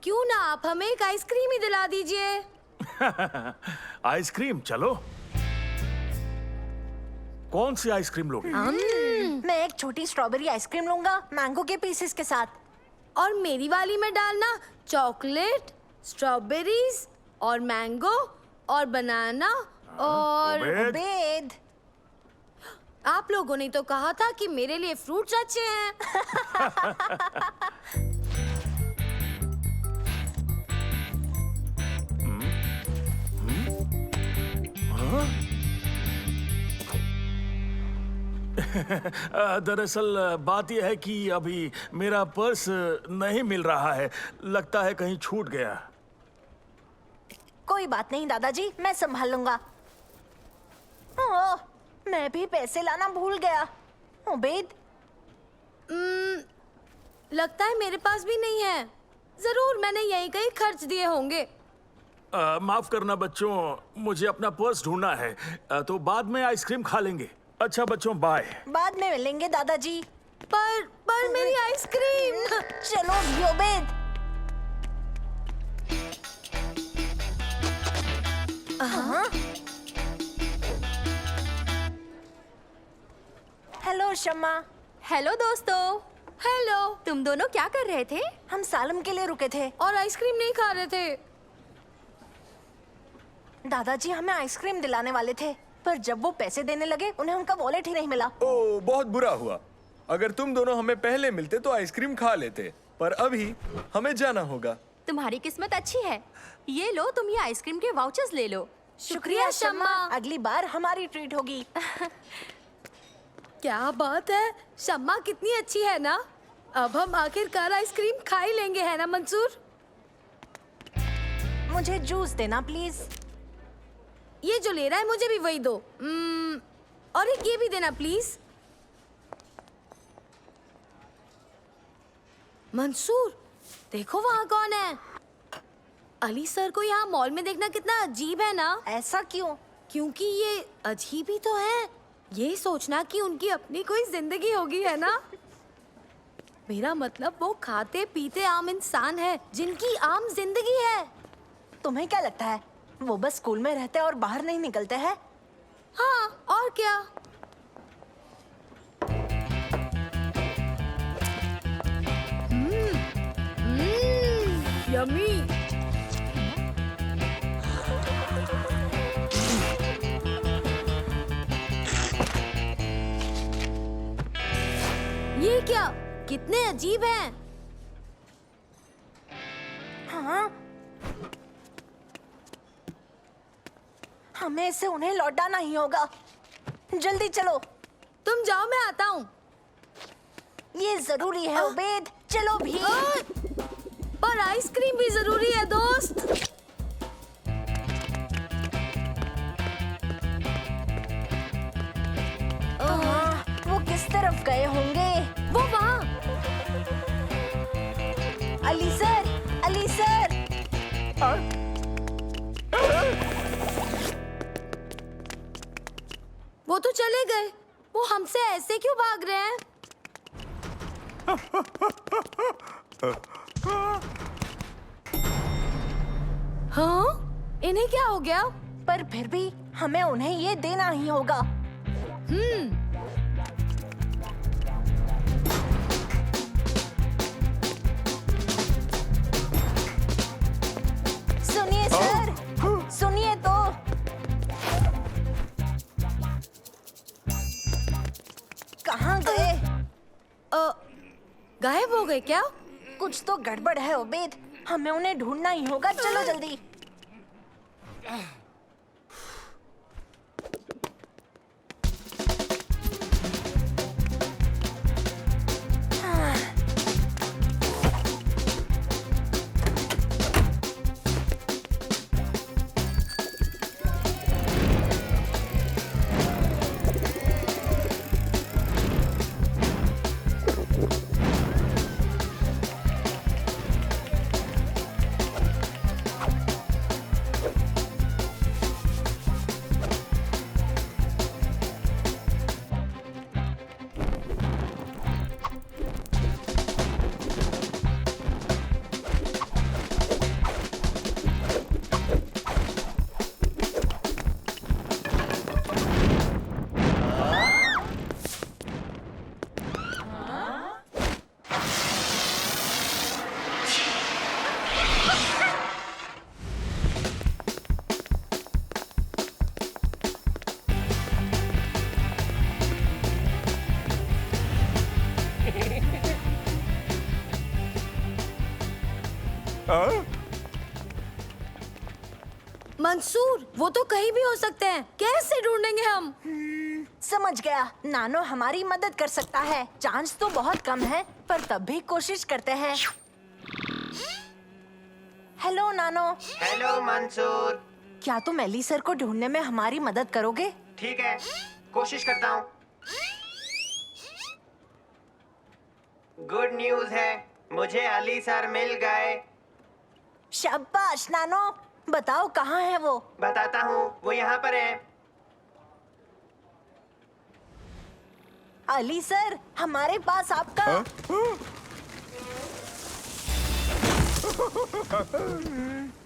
क्यों ना आप हमें एक आइसक्रीम ही दिला दीजिए। आइसक्रीम, चलो। कौन सी आइसक्रीम लोगे? मैं एक छोटी स्ट्रॉबेरी आइसक्रीम लूंगा, मैंगो के पीसेस के साथ। और मेरी वाली में डालना चॉकलेट, स्ट्रॉबेरीज और मैंगो और बनाना और उबैद। आप लोगों ने तो कहा था कि मेरे लिए फ्रूट्स अच्छे हैं। दरअसल बात यह है कि अभी मेरा पर्स नहीं मिल रहा है, लगता है कहीं छूट गया। कोई बात नहीं दादाजी, मैं संभाल लूंगा। ओह, मैं भी पैसे लाना भूल गया। उबैद, लगता है मेरे पास भी नहीं है। जरूर मैंने यहीं कहीं खर्च दिए होंगे। माफ करना बच्चों, मुझे अपना पर्स ढूंढना है, तो बाद में आइसक्रीम खा लेंगे। अच्छा बच्चों, बाय। बाद में मिलेंगे दादाजी। पर मेरी आइसक्रीम। चलो भी उबैद। हेलो शम्मा। हेलो दोस्तों। हेलो। तुम दोनों क्या कर रहे थे? हम सालम के लिए रुके थे और आइसक्रीम नहीं खा रहे थे। दादाजी हमें आइसक्रीम दिलाने वाले थे, पर जब वो पैसे देने लगे उन्हें उनका वॉलेट ही नहीं मिला। ओह, बहुत बुरा हुआ। अगर तुम दोनों हमें पहले मिलते तो आइसक्रीम खा लेते, पर अभी हमें जाना होगा। तुम्हारी किस्मत अच्छी है। ये लो, तुम ये आइसक्रीम के वाउचर्स ले लो। शुक्रिया शम्मा। अगली बार हमारी ट्रीट होगी। क्या बात है, शम्मा कितनी अच्छी है ना। अब हम आखिरकार आइसक्रीम खा ही लेंगे, है ना मंसूर? मुझे जूस देना प्लीज। ये जो ले रहा है मुझे भी वही दो। और एक ये भी देना प्लीज। मंसूर, देखो वहाँ कौन है। अली सर को यहाँ मॉल में देखना कितना अजीब है ना। ऐसा क्यों? क्योंकि ये अजीब ही तो है। ये सोचना कि उनकी अपनी कोई जिंदगी होगी, है ना। मेरा मतलब वो खाते पीते आम इंसान है जिनकी आम जिंदगी है। तुम्हें क्या लगता है वो बस स्कूल में रहते और बाहर नहीं निकलते हैं? हाँ, और क्या। यम्मी। ये क्या, कितने अजीब हैं। हाँ, हमें इसे उन्हें लौटाना ही होगा। जल्दी चलो। तुम जाओ, मैं आता हूँ। ये जरूरी है उबैद, चलो भी। पर आइसक्रीम भी जरूरी है दोस्त। वो किस तरफ गए होंगे? वो वहाँ। Ali sir, Ali sir. वो तो चले गए। वो हमसे ऐसे क्यों भाग रहे हैं? हाँ? इन्हें क्या हो गया? पर फिर भी हमें उन्हें ये देना ही होगा। सुनिए सर, सुनिए तो। कहाँ गए? गायब हो गए क्या? कुछ तो गड़बड़ है उबैद, हमें उन्हें ढूंढना ही होगा। चलो जल्दी। मंसूर, वो तो कहीं भी हो सकते हैं। कैसे ढूंढेंगे हम? समझ गया, नानो हमारी मदद कर सकता है। चांस तो बहुत कम है, पर तब भी कोशिश करते हैं। हेलो नानो। हेलो मंसूर। क्या तुम एली सर को ढूंढने में हमारी मदद करोगे? ठीक है, कोशिश करता हूँ। गुड न्यूज़ है, मुझे अली सर मिल गए। शाबाश नानो। बताओ कहाँ है वो? बताता हूँ, वो यहाँ पर है। अली सर, हमारे पास आपका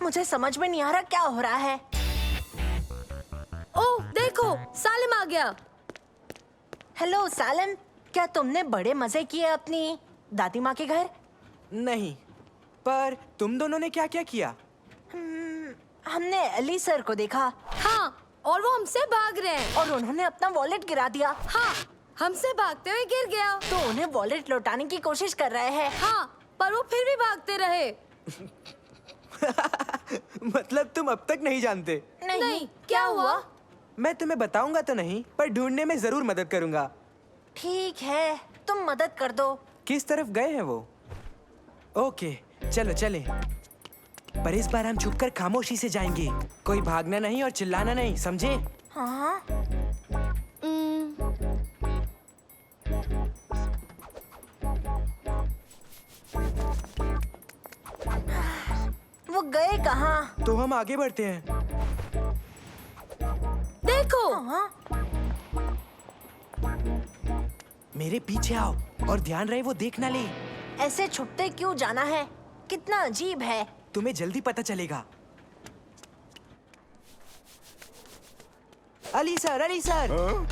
मुझे समझ में नहीं आ रहा क्या हो रहा है। ओह देखो, सालिम आ गया। हेलो सालिम, क्या तुमने बड़े मजे किए अपनी दादी माँ के घर? नहीं, पर तुम दोनों ने क्या क्या किया? हमने अली सर को देखा। हाँ, और वो हमसे भाग रहे हैं। और उन्होंने अपना वॉलेट गिरा दिया। हाँ, हमसे भागते हुए गिर गया। तो उन्हें वॉलेट लौटाने की कोशिश कर रहे हैं। हाँ, पर वो फिर भी भागते रहे। मतलब तुम अब तक नहीं जानते? नहीं, क्या हुआ? मैं तुम्हें बताऊंगा तो नहीं, पर ढूंढने में जरूर मदद करूंगा। ठीक है, तुम मदद कर दो। किस तरफ गए हैं वो? ओके, चलो चलें। पर इस बार हम छुपकर खामोशी से जाएंगे। कोई भागना नहीं और चिल्लाना नहीं, समझे? हाँ। वो गए कहाँ? तो हम आगे बढ़ते हैं। देखो। मेरे पीछे आओ और ध्यान रहे वो देख ना ले। ऐसे छुपते क्यों जाना है? कितना अजीब है। तुम्हें जल्दी पता चलेगा। अली सर,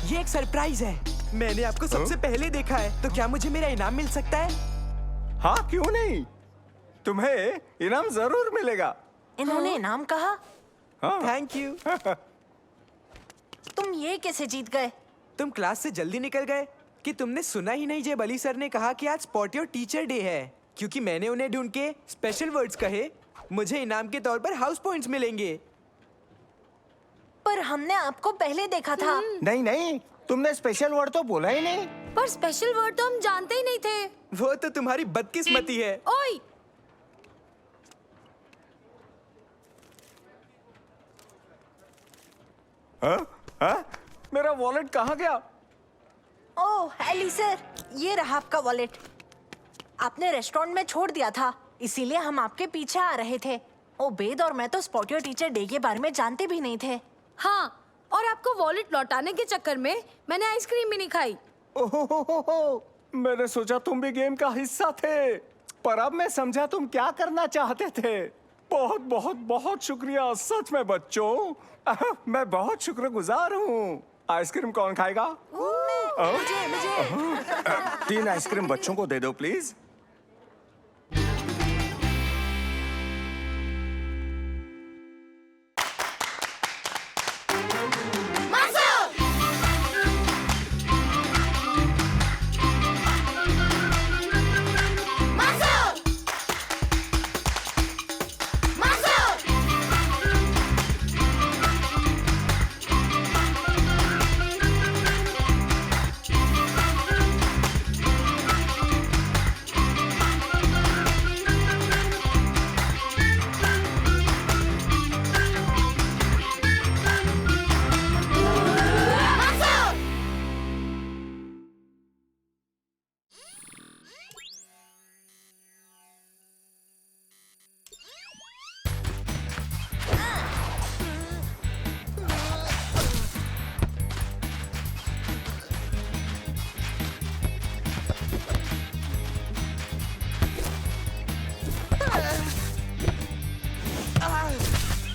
ये एक सरप्राइज है। मैंने आपको सबसे पहले देखा है, तो क्या मुझे मेरा इनाम मिल सकता है? हाँ, क्यों नहीं, तुम्हें इनाम जरूर मिलेगा। इन्होंने इनाम कहा? Thank you. तुम ये कैसे जीत गए? तुम क्लास से जल्दी निकल गए कि तुमने सुना ही नहीं जब अली सर ने कहा कि आज स्पॉट योर टीचर डे है। क्योंकि मैंने उन्हें ढूंढ के स्पेशल वर्ड्स कहे, मुझे इनाम के तौर पर हाउस पॉइंट्स मिलेंगे। पर हमने आपको पहले देखा था। नहीं, तुमने स्पेशल वर्ड तो बोला ही नहीं। पर स्पेशल वर्ड तो हम जानते ही नहीं थे। वो तो तुम्हारी बदकिस्मती है। ओए! मेरा वॉलेट कहाँ गया? ओह अली सर, ये रहा आपका वॉलेट। आपने रेस्टोरेंट में छोड़ दिया था, इसीलिए हम आपके पीछे आ रहे थे। ओबेद और मैं तो स्पॉट योर टीचर डे के बारे में जानते भी नहीं थे। हाँ, और आपको वॉलेट लौटाने के चक्कर में मैंने आइसक्रीम भी नहीं खाई। ओहो, मैंने सोचा तुम भी गेम का हिस्सा थे, पर अब मैं समझा तुम क्या करना चाहते थे। बहुत बहुत बहुत शुक्रिया, सच में बच्चों। मैं बहुत शुक्रगुजार हूँ। आइसक्रीम कौन खाएगा? मुझे 3 आइसक्रीम बच्चों को दे दो प्लीज।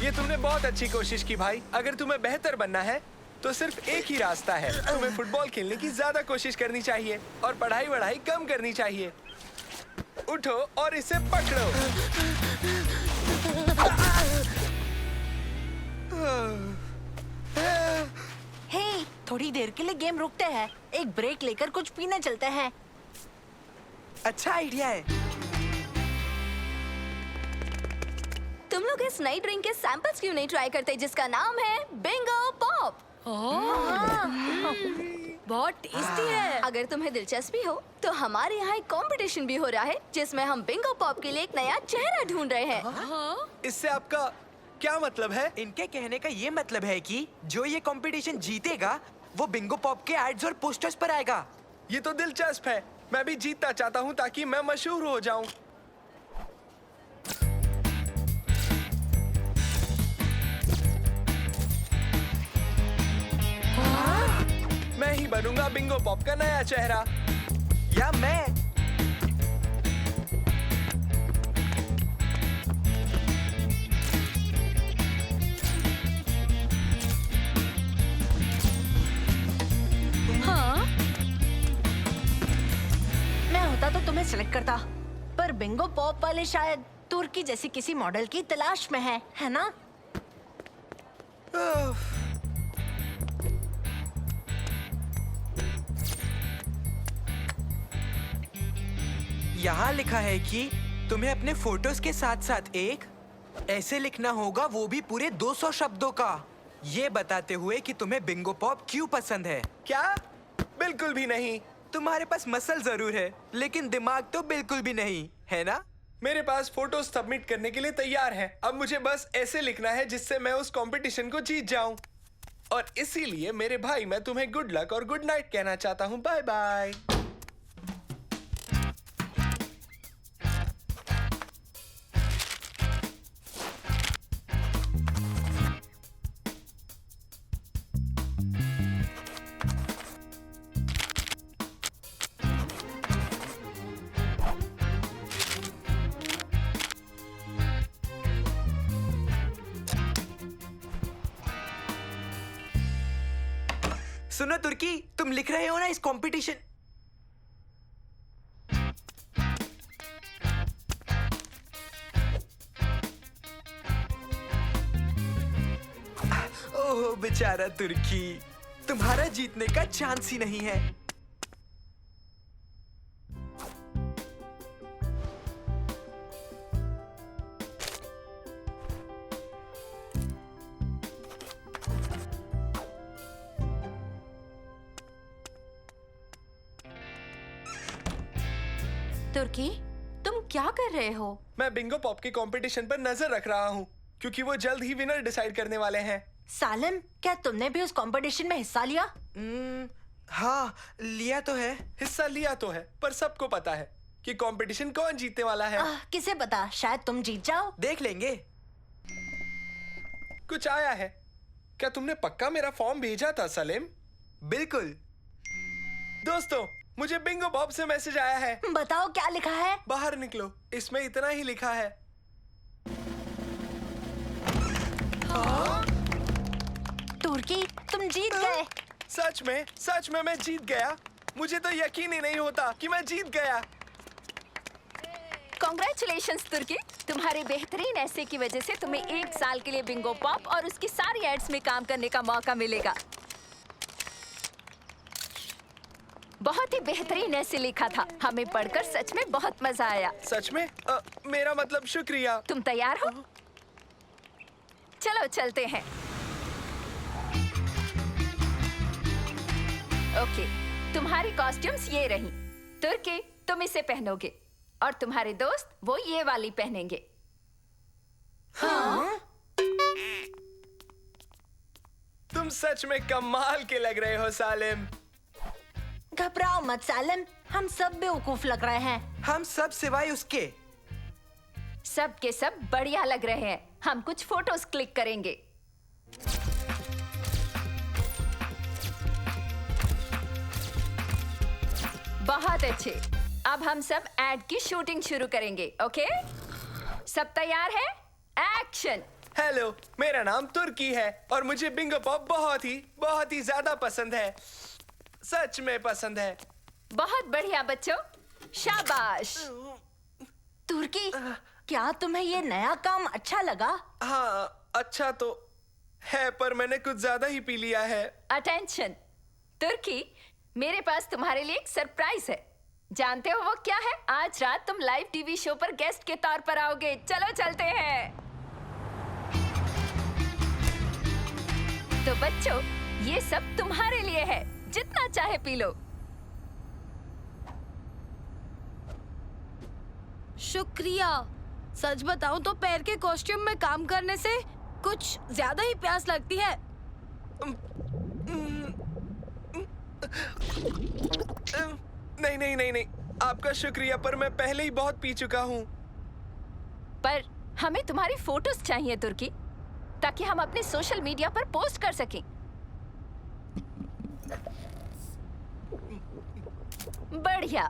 ये तुमने बहुत अच्छी कोशिश की भाई। अगर तुम्हें बेहतर बनना है तो सिर्फ एक ही रास्ता है। तुम्हें फुटबॉल खेलने की ज्यादा कोशिश करनी चाहिए और पढ़ाई कम करनी चाहिए। उठो और इसे पकड़ो। हे, थोड़ी देर के लिए गेम रुकते हैं। एक ब्रेक लेकर कुछ पीने चलते हैं। अच्छा आइडिया है। तुम लोग इस नई ड्रिंक के सैंपल्स क्यों नहीं ट्राई करते जिसका नाम है बिंगो पॉप? बहुत टेस्टी है। अगर तुम्हें दिलचस्पी हो तो हमारे यहाँ एक कंपटीशन भी हो रहा है जिसमें हम बिंगो पॉप के लिए एक नया चेहरा ढूंढ रहे हैं। इससे आपका क्या मतलब है? इनके कहने का ये मतलब है कि जो ये कंपटीशन जीतेगा वो बिंगो पॉप के एड्स और पोस्टर्स पर आएगा। ये तो दिलचस्प है। मैं भी जीतना चाहता हूँ ताकि मैं मशहूर हो जाऊँ। मैं ही बनूंगा बिंगो पॉप का नया चेहरा। या मैं। हाँ? मैं होता तो तुम्हें सिलेक्ट करता, पर बिंगो पॉप वाले शायद तुर्की जैसी किसी मॉडल की तलाश में है ना? यहाँ लिखा है कि तुम्हें अपने फोटोज के साथ साथ एक ऐसे लिखना होगा, वो भी पूरे 200 शब्दों का, ये बताते हुए कि तुम्हें बिंगो पॉप क्यों पसंद है। क्या? बिल्कुल भी नहीं। तुम्हारे पास मसल जरूर है, लेकिन दिमाग तो बिल्कुल भी नहीं है ना? मेरे पास फोटो सबमिट करने के लिए तैयार है। अब मुझे बस ऐसे लिखना है जिससे मैं उस कंपटीशन को जीत जाऊं। और इसीलिए मेरे भाई, मैं तुम्हें गुड लक और गुड नाइट कहना चाहता हूं। Bye bye. सुनो तुर्की, तुम लिख रहे हो ना इस कंपटीशन। ओह बेचारा तुर्की, तुम्हारा जीतने का चांस ही नहीं है। तुर्की, तुम क्या कर रहे हो? मैं बिंगो पॉप के कंपटीशन पर नजर रख रहा हूँ, क्योंकि वो जल्द ही विनर डिसाइड करने वाले हैं। सालिम, क्या तुमने भी उस कंपटीशन में हिस्सा लिया? हाँ, लिया तो है। हिस्सा लिया तो है, पर सबको पता है कि कंपटीशन कौन जीतने वाला है। किसे पता, शायद तुम जीत जाओ। देख लेंगे। कुछ आया है क्या? तुमने पक्का मेरा फॉर्म भेजा था सलीम? बिल्कुल। दोस्तों, मुझे बिंगो पॉप से मैसेज आया है। बताओ क्या लिखा है? बाहर निकलो, इसमें इतना ही लिखा है। तुर्की, तुम जीत गए। सच में मैं जीत गया। मुझे तो यकीन ही नहीं होता कि मैं जीत गया। कॉन्ग्रेचुलेशंस तुर्की, तुम्हारे बेहतरीन ऐसे की वजह से तुम्हें 1 साल के लिए बिंगो पॉप और उसकी सारी एड्स में काम करने का मौका मिलेगा। बहुत ही बेहतरीन ऐसे लिखा था, हमें पढ़कर सच में बहुत मजा आया। सच में? मेरा मतलब शुक्रिया। तुम तैयार हो? चलो चलते हैं। ओके, तुम्हारी कॉस्ट्यूम्स ये रही। तुर्की, तुम इसे पहनोगे और तुम्हारे दोस्त वो ये वाली पहनेंगे। हाँ? तुम सच में कमाल के लग रहे हो सालिम। घबराओ मत सालिम, हम सब बेवकूफ लग रहे हैं। हम सब सिवाय उसके। सब के सब बढ़िया लग रहे हैं। हम कुछ फोटोज क्लिक करेंगे। बहुत अच्छे। अब हम सब एड की शूटिंग शुरू करेंगे। ओके, सब तैयार है? एक्शन। हेलो, मेरा नाम तुर्की है और मुझे बिंगो पॉप बहुत ही ज्यादा पसंद है। सच में पसंद है। बहुत बढ़िया बच्चों, शाबाश। तुर्की, क्या तुम्हें ये नया काम अच्छा लगा? हाँ, अच्छा तो है, पर मैंने कुछ ज्यादा ही पी लिया है। अटेंशन तुर्की, मेरे पास तुम्हारे लिए एक सरप्राइज है। जानते हो वो क्या है? आज रात तुम लाइव टीवी शो पर गेस्ट के तौर पर आओगे। चलो चलते हैं। तो बच्चों, ये सब तुम्हारे लिए है, जितना चाहे पी लो। शुक्रिया। सच बताऊं तो पैर के कॉस्ट्यूम में काम करने से कुछ ज्यादा ही प्यास लगती है। नहीं, आपका शुक्रिया, पर मैं पहले ही बहुत पी चुका हूँ। पर हमें तुम्हारी फोटोज चाहिए तुर्की, ताकि हम अपने सोशल मीडिया पर पोस्ट कर सकें। बढ़िया।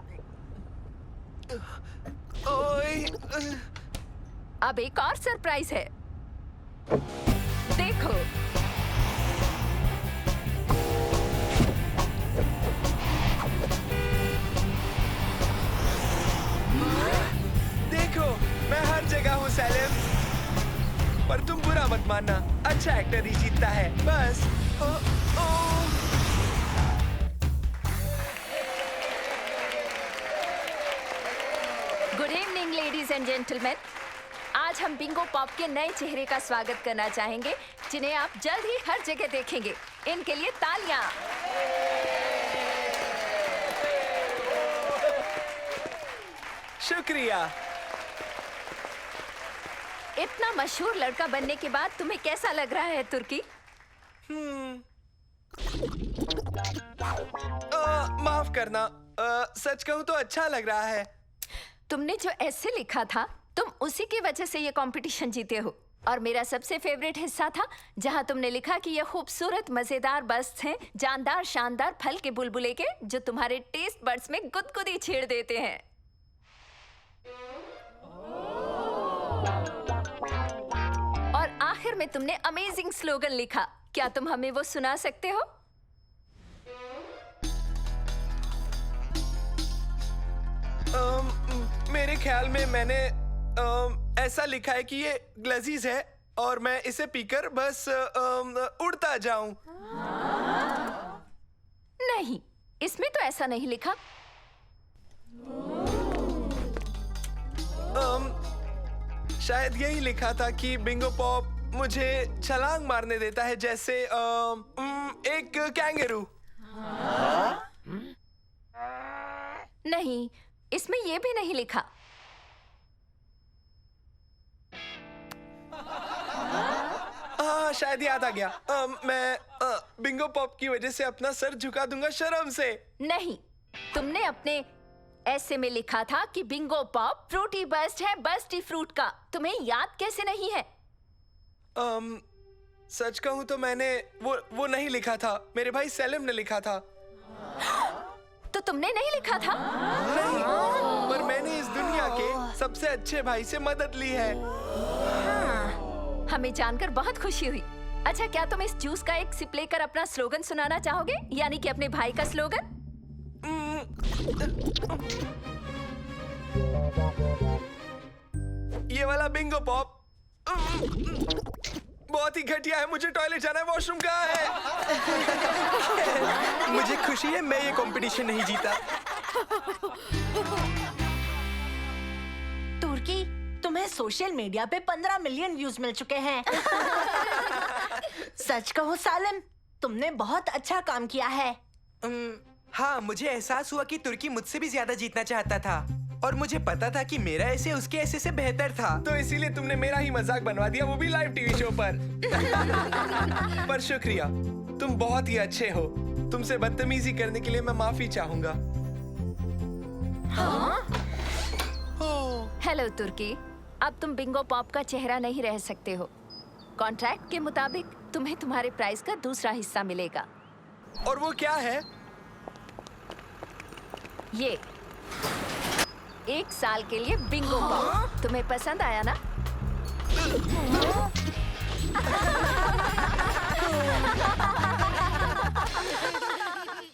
अब एक और सरप्राइज है, देखो। देखो, मैं हर जगह हूँ सेलेम। पर तुम बुरा मत मानना, अच्छा एक्टर ही जीतता है, बस। Good evening ladies and gentleman. आज हम बिंगो पॉप के नए चेहरे का स्वागत करना चाहेंगे, जिन्हें आप जल्द ही हर जगह देखेंगे। इनके लिए तालियां। शुक्रिया। इतना मशहूर लड़का बनने के बाद तुम्हें कैसा लग रहा है तुर्की? माफ करना, सच कहूँ तो अच्छा लग रहा है। तुमने जो ऐसे लिखा था, तुम उसी की वजह से ये कंपटीशन जीते हो। और मेरा सबसे फेवरेट हिस्सा था जहां तुमने लिखा कि ये खूबसूरत मजेदार बस्ट हैं, जानदार शानदार फल के बुलबुले के, जो तुम्हारे टेस्ट बड्स में गुदगुदी छेड़ देते हैं। और आखिर में तुमने अमेजिंग स्लोगन लिखा। क्या तुम हमें वो सुना सकते हो? मेरे ख्याल में मैंने ऐसा लिखा है कि ये लजीज है और मैं इसे पीकर बस उड़ता जाऊं। नहीं, इसमें तो ऐसा नहीं लिखा। शायद यही लिखा था कि बिंगो पॉप मुझे छलांग मारने देता है जैसे एक कैंगरू। नहीं, इसमें ये भी नहीं लिखा। शायद याद आ गया। मैं बिंगो पॉप की वजह से अपना सर झुका दूंगा शर्म से। नहीं, तुमने अपने ऐसे में लिखा था कि बिंगो पॉप फ्रूटी बस्ट है, बस्टी फ्रूट का। तुम्हें याद कैसे नहीं है? सच कहूं तो मैंने वो नहीं लिखा था, मेरे भाई सेलिम ने लिखा था। तो तुमने नहीं लिखा था? नहीं, पर मैंने इस दुनिया के सबसे अच्छे भाई से मदद ली है। हमें जानकर बहुत खुशी हुई। अच्छा, क्या तुम इस जूस का एक सिप लेकर अपना स्लोगन सुनाना चाहोगे, यानी कि अपने भाई का स्लोगन? ये वाला बिंगो पॉप बहुत ही घटिया है। मुझे टॉयलेट जाना है, वॉशरूम कहाँ है? मुझे खुशी है मैं ये कंपटीशन नहीं जीता। तुर्की, तुम्हें सोशल मीडिया पे 15 मिलियन व्यूज मिल चुके हैं। सच कहो सालिम, तुमने बहुत अच्छा काम किया है। हाँ, मुझे एहसास हुआ कि तुर्की मुझसे भी ज्यादा जीतना चाहता था और मुझे पता था कि मेरा ऐसे उसके ऐसे से बेहतर था। तो इसीलिए तुमने मेरा ही मजाक बनवा दिया, वो भी लाइव टीवी शो पर। पर शुक्रिया, तुम बहुत ही अच्छे हो। तुमसे बदतमीजी करने के लिए मैं माफी चाहूंगा। हेलो तुर्की, अब तुम बिंगो पॉप का चेहरा नहीं रह सकते हो। कॉन्ट्रैक्ट के मुताबिक तुम्हें तुम्हारे प्राइस का दूसरा हिस्सा मिलेगा। और वो क्या है? ये 1 साल के लिए बिंगो पॉप। तुम्हें पसंद आया ना?